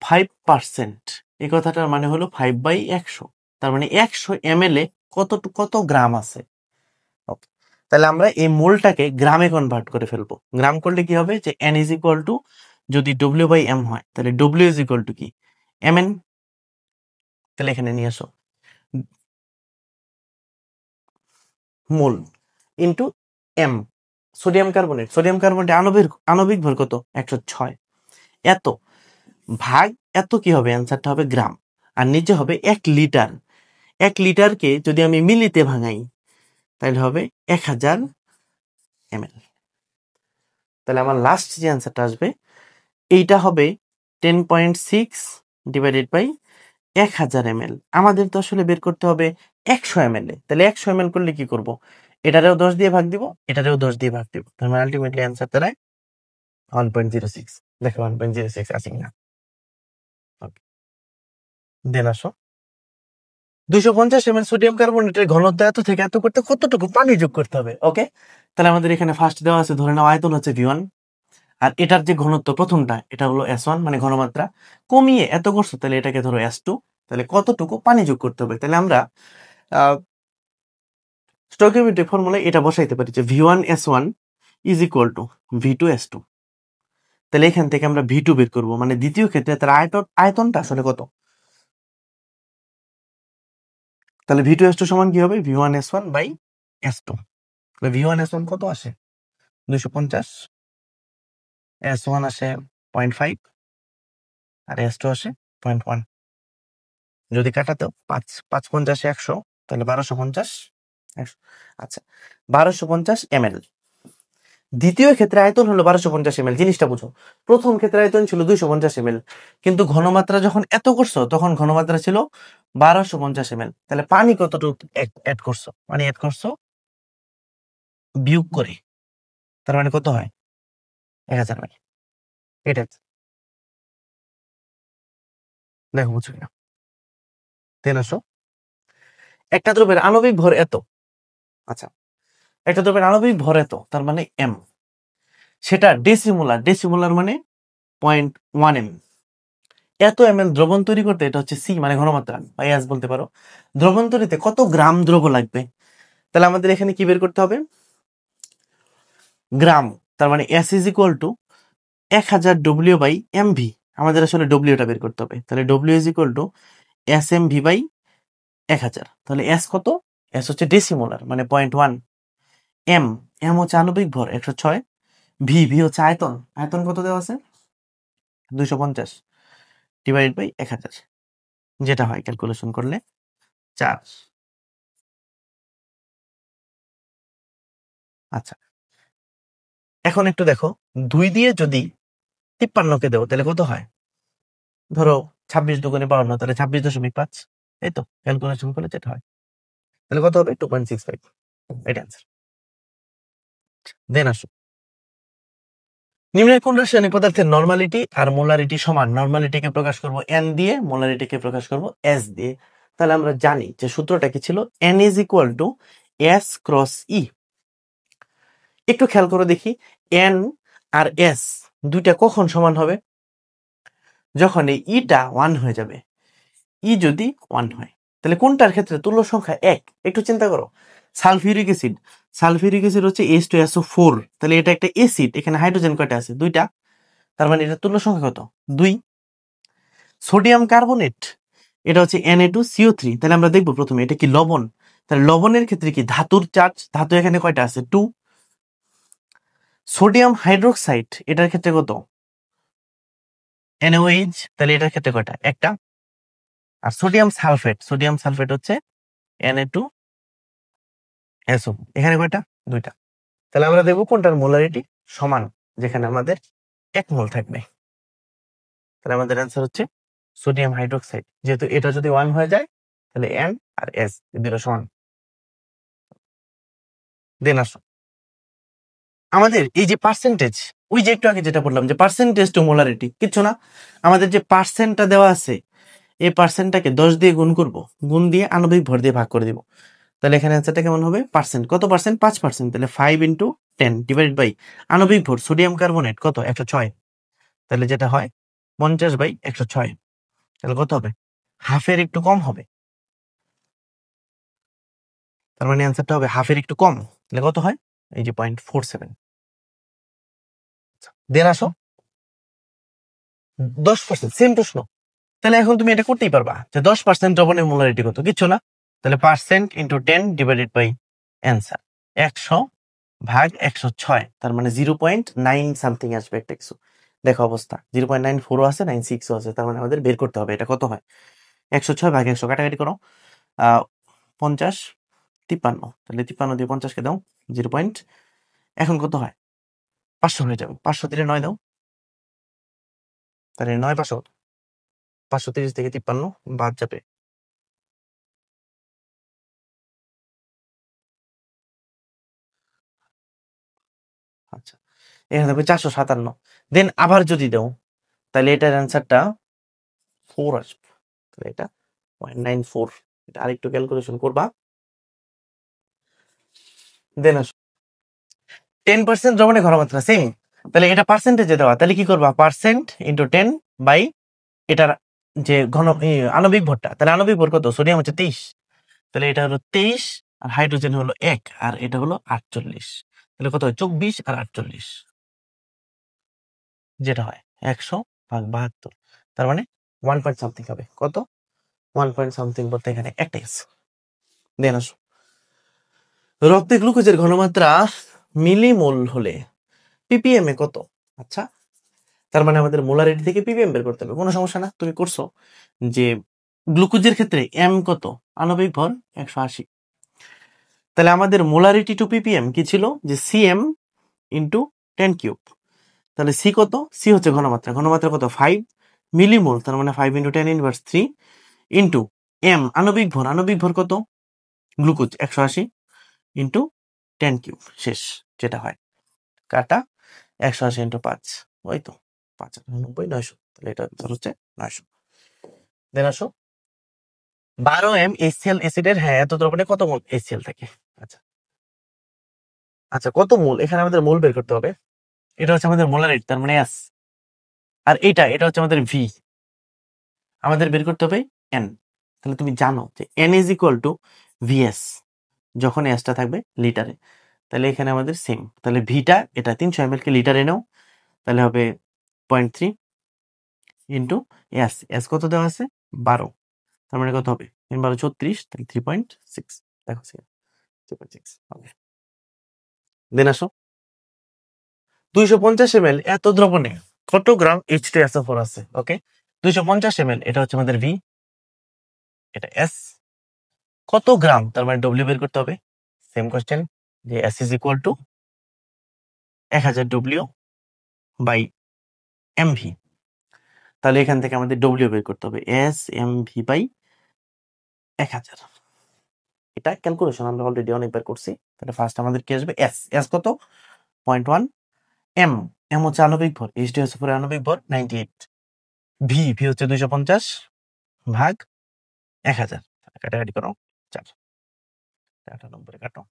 5%। এই কথাটার মানে হলো 5/100, তার মানে 100 ml এ কত গ্রাম আছে। ওকে, তাহলে আমরা এই মোলটাকে গ্রামে কনভার্ট করে ফেলবো। গ্রাম করলে কি হবে যে n ইজ ইকুয়াল টু, যদি w/m হয় তাহলে w ইজ ইকুয়াল টু কি? mn। তাহলে এখানে নিয়ে আসো মোল ইন্টু m। সোডিয়াম কার্বনেট আণবিক ভর কত? 106। এত ভাগ এত কি হবে? অ্যান্সারটা হবে গ্রাম। আর নিচে হবে 1 লিটার। 1 লিটারকে যদি আমি মিলিতে ভাঙাই তাহলে হবে 1000 ml। তাহলে আমার লাস্ট যে অ্যান্সারটা আসবে এইটা হবে 10.6 ডিভাইডেড বাই 1000 ml। আমাদের তো আসলে বের করতে হবে 100 ml এ। তাহলে 100 ml করলে কি করব? এটারেও 10 দিয়ে ভাগ দিব, এটারেও 10 দিয়ে ভাগ দিব, তার মানে আলটিমেটলি অ্যান্সার দাঁড়ায় 1.06। দেখো 1.06 আছে কিনা। ওকে, দেন আসো। 250 ml সোডিয়াম কার্বনেটের ঘনত্ব এত থেকে এত করতে কতটুকু পানি যোগ করতে হবে? ওকে, তাহলে আমাদের এখানে ফার্স্ট দেওয়া আছে, ধরে নাও আয়তন হচ্ছে v1, আর এটার যে ঘনত্ব প্রথমটা এটা হলো s1, মানে ঘনমাত্রা। কমিয়ে এত করছো, তাহলে এটাকে ধরো s2। তাহলে কতটুকু পানি যোগ করতে হবে? তাহলে আমরা স্টয়কিওমেট্রিক ফর্মুলায় এটা বসাইতে পারি যে v1s1 is equal two v2s2। তাহলে এখান থেকে আমরা v2 বের করব, মানে দ্বিতীয় ক্ষেত্রে তার আয়তনটা আসলে কত। তাহলে v2s2 সমান কি হবে? v1s1 by s2। তাহলে v1s1 কত আসে? 250, s1 আসে 0.5, আর s2 আসে 0.1। যদি কাটাতেও 5 100, তাহলে 1250 100। আচ্ছা, 1250 ml। দ্বিতীয় ক্ষেত্রে আয়তন হলো 1250 ml। জিনিসটা বুঝো, প্রথম ক্ষেত্রে আয়তন ছিল 250 ml, কিন্তু ঘনমাত্রা যখন এত করছো তখন ঘনমাত্রা ছিল 1250 ml। তাহলে পানি কতটুকু অ্যাড করছো? পানি অ্যাড করছো বিয়োগ করে, তার মানে কত হয়? 1000 ml। এটা দেখো বুঝছো কিনা। দেন আসো, একটা দ্রব্যের আণবিক ভর এত। আচ্ছা, একটা দ্রব্যের আণবিক ভর এত, তার মানে m, সেটা ডেসিমোলার মানে 0.1 m। এত ml দ্রবণ তৈরি করতে, এটা হচ্ছে c মানে ঘনমাত্রা বা s বলতে পারো, দ্রবণ তৈরিতে কত গ্রাম দ্রব্য লাগবে? তাহলে আমাদের এখানে কি বের করতে হবে? গ্রাম। তার মানে s is equal to 1000 w by mv। আমাদের আসলে w টা বের করতে হবে। তাহলে w is equal to smv by 1000। তাহলে s কত? s হচ্ছে ডেসিমোলার মানে 0.1, m হচ্ছে আণবিক ভর 106, v হচ্ছে আয়তন। আয়তন কত দেওয়া আছে? 250 ডিভাইডেড বাই 1000, যেটা হয় ক্যালকুলেশন করলে 4। আচ্ছা, এখন একটু দেখো, 2 দিয়ে যদি 53কে দেবো তাহলে কত হয়? ধরো 26 দুগুণে 52, তাহলে 26.5। এই তো ক্যালকুলেশন করলে যেটা হয়, তাহলে কত হবে? 2.65। এটা অ্যান্সার। দেন আসো, নিম্নের কোন রাসায়নিক পদার্থের নরমালিটি আর মোলারিটি সমান? নরমালিটিকে প্রকাশ করব n দিয়ে, মোলারিটিকে প্রকাশ করব s দিয়ে। তাহলে আমরা জানি যে সূত্রটা কি ছিল, n is equal to s cross E. একটু খেয়াল করে দেখি n আর s দুইটা কখন সমান হবে? যখন এই ইটা 1 হয়ে যাবে। ই যদি 1 হয়, তাহলে কোনটার ক্ষেত্রে তুল্য সংখ্যা 1? একটু চিন্তা করো। সালফিউরিক অ্যাসিড, সালফিউরিক অ্যাসিড হচ্ছে H2SO4, তাহলে এটা একটা অ্যাসিড, এখানে হাইড্রোজেন কয়টা আছে? দুইটা, তার মানে এটা তুল্য সংখ্যা কত? 2। সোডিয়াম কার্বনেট, এটা হচ্ছে Na2CO3, তাহলে আমরা দেখবো প্রথমে এটা কি লবণ, তাহলে লবণের ক্ষেত্রে কি ধাতুর চার্জ, ধাতু এখানে কয়টা আছে? 2। সোডিয়াম হাইড্রোক্সাইড, এটার ক্ষেত্রে কত? NaOH, তাহলে এটার ক্ষেত্রে কয়টা? একটা। আর সোডিয়াম সালফেট, সোডিয়াম সালফেট হচ্ছে Na2SO, এখানে কয়টা? দুইটা। তাহলে আমরা দেখবো কোনটার মোলারিটি সমান, যেখানে আমাদের 1 মোল থাকবে। তাহলে আমাদের অ্যান্সার হচ্ছে সোডিয়াম হাইড্রোক্সাইড, যেহেতু এটা যদি 1 হয়ে যায় তাহলে N আর S দুটো সমান। দেন আসো আমাদের এই যে পার্সেন্টেজ, ওই যে একটু আগে যেটা বললাম যে পার্সেন্টেজ টু মোলারিটি, কিচ্ছু না, আমাদের যে পার্সেন্টটা দেওয়া আছে এই পার্সেন্টটাকে 10 দিয়ে গুণ করব, গুণ দিয়ে আণবিক ভর দিয়ে ভাগ করে দিব। তাহলে এখানে অ্যান্সারটা কেমন হবে? পার্সেন্ট কত পার্সেন্ট? 5%, তাহলে 5 ইন্টু 10 ডিভাইডেড বাই আণবিক ভর সোডিয়াম কার্বনেট কত? 106, তাহলে যেটা হয় 50/106, তাহলে কত হবে? হাফের একটু কম হবে, তার মানে অ্যান্সারটা হবে হাফের একটু কম। তাহলে কত হয়? এই যে 0.47। দেন আসো 10%, সেম প্রশ্ন। তাহলে এখন তুমি এটা করতেই পারবা যে 10% দ্রবণের মোলারিটি কত? কিচ্ছু না, তাহলে percent into 10 divided by answer 100/106, তার মানে 0.9 সামথিং আসবে একটা কিছু। দেখো অবস্থা 0.94ও আছে, 96ও আছে, তার মানে আমাদের বের করতে হবে এটা কত হয়। 106/100 কাটাকাটি করো, 50 53, তাহলে 53 দিয়ে 50কে দাও 0. এখন কত হয়? 500 হয়ে যাবে, 500 দিলে 9 দাও, তাহলে 9 500, 530 থেকে 53 বাদ যাবে। আচ্ছা, এখানে থাকবে 457। দেন আবার যদি দাও তাহলে এটার অ্যান্সারটা 4 আসবে, তাহলে এটা 0.94। এটা আরেকটু ক্যালকুলেশন করবা। দেন আসো 10% দ্রবণের ঘনমাত্রা সেম, তাহলে এটা পার্সেন্টেজে দেওয়া, তাহলে কি করবা? পার্সেন্ট ইন্টু 10 বাই এটার যে আণবিক ভরটা, তাহলে আণবিক ভর কত? সোডিয়াম হচ্ছে 23, তাহলে এটা হলো 23 আর হাইড্রোজেন হলো 1 আর এটা হলো 48, তাহলে কত হয়? 24 আর 48, যেটা হয় 100/72, তার মানে 1 পয়েন্ট সামথিং হবে। কত? 1 পয়েন্ট সামথিং বলতে এখানে একটাই আছে। দেন আসো রক্তে গ্লুকোজের ঘনমাত্রা মিলিমোল হলে ppm এ কত? আচ্ছা, তার মানে আমাদের মোলারিটি থেকে ppm বের করতে হবে, কোনো সমস্যা না, তুমি করছো। যে গ্লুকোজের ক্ষেত্রে m কত? আণবিক ভর 180, তাহলে আমাদের মোলারিটি টু ppm কি ছিল? যে cm ইন্টু 10³ তাহলে সি কত? সি হচ্ছে ঘনমাত্রা, ঘনমাত্রা কত? 5 মিলিমোল, তার মানে 5 ইন্টু 10⁻³ ইন্টু এম আণবিক ভর, আণবিক ভর কত? গ্লুকোজ 180 ইন্টু 10³ শেষ, যেটা হয় কাটা 180 ইন্টু 5, ওই তো 5 90 900, তাহলে এটা হচ্ছে 900। দেন আসো 12m HCl অ্যাসিডের, হ্যাঁ, এত দ্রবণে কত মোল HCl থাকে? আচ্ছা আচ্ছা, কত মোল? এখানে আমাদের মোল বের করতে হবে, এটা হচ্ছে আমাদের মোলারিটি, তার মানে এস, আর এটা হচ্ছে আমাদের ভি, আমাদের বের করতে হবে এন। তাহলে তুমি জানো যে n is equal to vs, যখন এসটা থাকবে লিটারে, তাহলে এখানে আমাদের সেম, তাহলে ভিটা এটা 300 ml কে লিটারে নাও, তাহলে হবে 0.3 ইন্টু এস, এস কত দেওয়া আছে? 12, তার মানে কত হবে? 3 12 36, তাহলে 3.6, দেখো 3.6 হবে। দেন আসো 250 ml এত দ্রবণে কত গ্রাম H2SO4 আছে? ওকে, 250 ml এটা হচ্ছে আমাদের ভি, এটা এস, কত গ্রাম, তার মানে ডব্লিউ বের করতে হবে। সেম কোশ্চেন, যে s is equal to 1000 W by mv, তাহলে এখান থেকে আমাদের ডব্লিউ বের করতে হবে এস এম ভি বাই 1000। এটা ক্যালকুলেশন আমরা অলরেডি অনেকবার করছি, তাহলে ফার্স্ট আমাদের কি আসবে? এস, এস কত? 0.1, এম এম হচ্ছে আণবিক ভর, এইচটি হচ্ছে পরে আণবিক ভর 98, ভি হচ্ছে 250 ভাগ 1000, কাটাকাটি করো 4, 98 কাটো,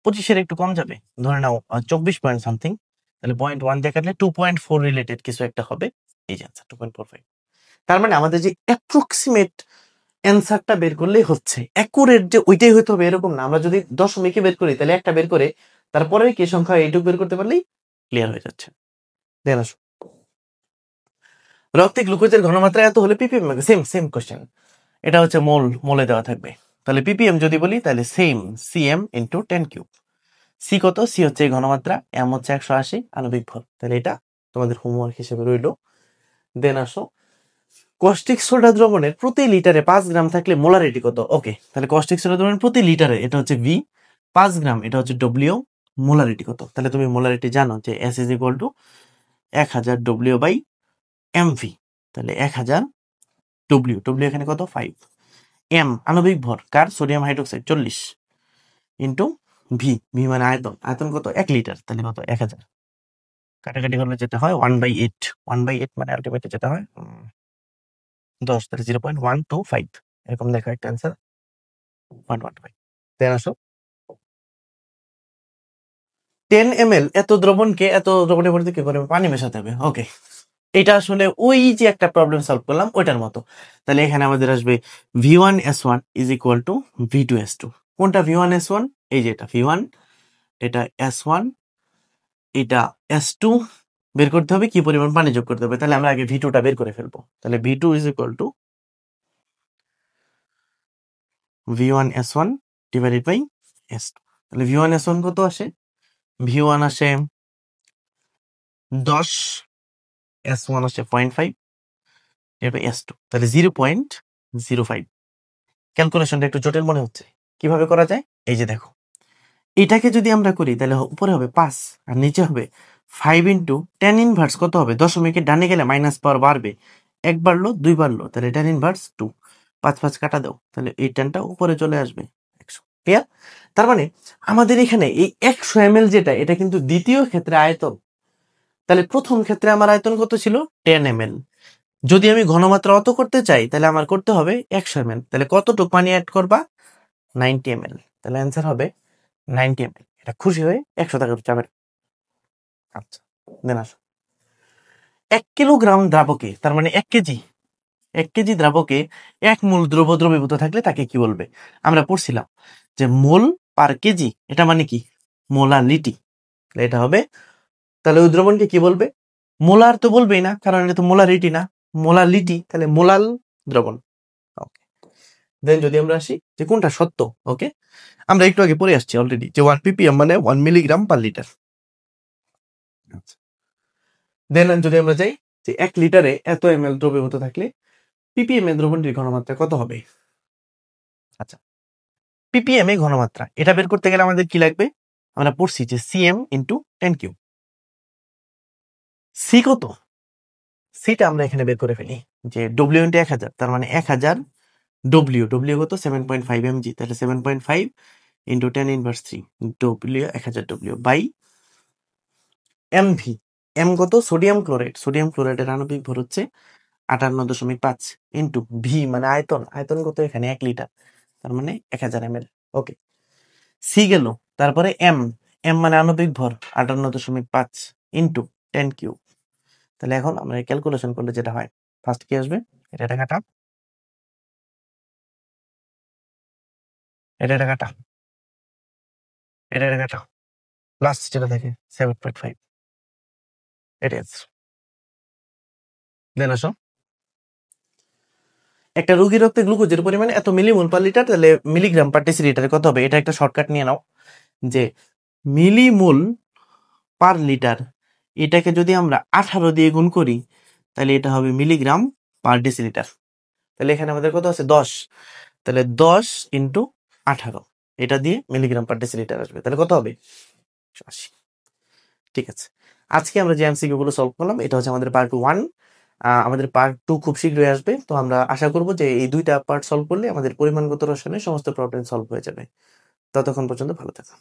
25 একটু কম যাবে, ধরে নাও 24 পয়েন্ট সামথিং, তাহলে 0.1 দিয়ে কাটলে 2.4 রিলেটেড কিছু একটা হবে, এই যে আনসার 2.45। তার মানে আমাদের যে অ্যাপ্রক্সিমেট অ্যান্সারটা বের করলেই হচ্ছে, অ্যাকুরেট যে ওইটাই হতে হবে এরকম না। আমরা যদি দশমিকে বের করি তাহলে একটা বের করে তারপরে কি সংখ্যা এইটুকু বের করতে পারলেই ক্লিয়ার হয়ে যাচ্ছে। দেন আসো, রক্তে গ্লুকোজের ঘনমাত্রা এত হলে পিপিএম, সেম সেম কোশ্চেন, এটা হচ্ছে মোলে দেওয়া থাকবে। তাহলে পিপিএম যদি বলি তাহলে same cm into 10 cube. C কত? সি হচ্ছে এই ঘনমাত্রা, এম হচ্ছে 180 আণবিক ভর, তাহলে এটা তোমাদের হোমওয়ার্ক হিসেবে রইল। দেন আসো, কস্টিক সোডা দ্রবণের প্রতি লিটারে 5 গ্রাম থাকলে মোলারিটি কত? ওকে, তাহলে কস্টিক সোডা দ্রবণের প্রতি লিটারে এটা হচ্ছে ভি, 5 গ্রাম এটা হচ্ছে ডব্লিউ, মোলারিটি কত? তাহলে তুমি মোলারিটি জানো যে s is equal to 1000 W by mv, তাহলে 1000 ডব্লিউ, ডব্লিউ এখানে কত? 5, এম আণবিক ভর কার? Sodium hydroxide 40 into V, V মানে আয়তন, আয়তন কত? 1 লিটার, তাহলে কত? 1000, কাটাকাটি করলে যেটা হয় 1/8, 1/8 মানে আলটিমেটলি যেটা হয় 10, তাহলে 0.125 এরকম দেখা একটা অ্যান্সার 1.15। দেন আসো, 10 ml এত দ্রবণকে এত দ্রবণের মধ্যে কি করে পানি মেশাতে হবে। ওকে, এটা আসলে ওই যে একটা প্রবলেম সলভ করলাম ওইটার মতো। তাহলে এখানে আমাদের আসবে V1S1 is equal two V2S2। কোনটা V1S1? এই যে এটা V1, এটা S1, এটা S2, বের করতে হবে কি পরিমাণ পানি যোগ করতে হবে। তাহলে আমরা আগে V2টা বের করে ফেলবো। তাহলে V2 is equal to V1S1 divided by S2। তাহলে V1S1 কত আসে? V1 আসে 10, S1 আসে 0.5, এরপর S2, তাহলে 0.05। ক্যালকুলেশনটা একটু জটিল মনে হচ্ছে, কিভাবে করা যায়? এই যে দেখো, এটাকে যদি আমরা করি তাহলে উপরে হবে 5 আর নিচে হবে 5 ইন্টু 10 ইনভার্স কত হবে? দশমিকের ডানে গেলে মাইনাস পাওয়ার বাড়বে, 1 বাড়লো 2 বাড়লো, তাহলে 10 ইনভার্স 2, 5 5 কাটা দাও, তাহলে এই 10টা উপরে চলে আসবে 100। ক্লিয়ার? তার মানে আমাদের এখানে এই 100 ml যেটা, এটা কিন্তু দ্বিতীয় ক্ষেত্রে আয়তন। তাহলে প্রথম ক্ষেত্রে আমার আয়তন কত ছিল? 10 ml। যদি আমি ঘনমাত্রা অত করতে চাই তাহলে আমার করতে হবে 100 ml। তাহলে কতটুকু পানি অ্যাড করবা? 90 ml। তাহলে অ্যান্সার হবে 90 ml। এটা খুশি হয়ে 100 টাকা চাবেন। আচ্ছা, দেন আসো, 1 কিলোগ্রাম দ্রাবকে, তার মানে 1 কেজি দ্রাবকে 1 মোল দ্রব্য দ্রবীভূত থাকলে তাকে কি বলবে? আমরা পড়ছিলাম যে মোল পার কেজি, এটা মানে কি? মোলালিটি। এটা হবে, তাহলে ওই দ্রবণকে কি বলবে? মোলার তো বলবেই না, কারণ এটা তো মোলারিটি না, মোলালিটি, তাহলে মোলাল দ্রবণ। ওকে, দেন যদি আমরা আসি যে কোনটা সত্য, ওকে, আমরা একটু আগে পড়ে আসছি অলরেডি যে 1 ppm মানে 1 মিলিগ্রাম পার লিটার। দেন যদি আমরা যাই যে 1 লিটারে এত ml দ্রবীভূত থাকলে ppm এ দ্রবণটির ঘনমাত্রা কত হবে? আচ্ছা, ppm এ ঘনমাত্রা এটা বের করতে গেলে আমাদের কি লাগবে? আমরা পড়ছি যে cm ইন্টু 10 কিউব। সি কত? সিটা আমরা এখানে বের করে ফেলি যে ডব্লিউ ইন্টু 1000, তার মানে 1000 ডব্লিউ, ডব্লিউ কত? 7.5 mg, তাহলে 7.5 into 10 inverse 3 W, 1000 W by MV. M কত? সোডিয়াম ক্লোরাইড, সোডিয়াম ক্লোরাইডের আণবিক ভর হচ্ছে 58.5 ইন্টু ভি মানে আয়তন, আয়তন কত এখানে? 1 লিটার, তার মানে 1000 ml। ওকে, সি গেল, তারপরে এম, এম মানে আণবিক ভর 58.5 ইন্টু 10 কিউব। তাহলে এখন আমরা ক্যালকুলেশন করলে যেটা হয়, ফার্স্ট কি আসবে? এটা কাটা, এটা কাটা, এটা কাটা, লাস্ট যেটা থাকে 7.5, এটা দেন আসো, একটা রোগীর রক্তে গ্লুকোজের পরিমাণ এত মিলিমোল পার লিটার, তাহলে মিলিগ্রাম পার ডেসিলিটারে কত হবে? এটা একটা শর্টকাট নিয়ে নাও যে মিলিমোল পার লিটার, এটাকে যদি আমরা 18 দিয়ে গুণ করি তাহলে এটা হবে মিলিগ্রাম পার ডেসিলিটার। তাহলে এখানে আমাদের কত আছে? 10, তাহলে 10 ইন্টু 18, এটা দিয়ে মিলিগ্রাম পার ডেসিলিটার আসবে, তাহলে কত হবে? 80। ঠিক আছে, আজকে আমরা যে এমসিকিউ গুলো সলভ করলাম এটা হচ্ছে আমাদের পার্ট 1। আমাদের পার্ট 2 খুব শীঘ্রই আসবে, তো আমরা আশা করব যে এই দুইটা পার্ট সলভ করলে আমাদের পরিমাণগত রসায়নের সমস্ত প্রবলেম সলভ হয়ে যাবে। ততক্ষণ পর্যন্ত ভালো থাকুন।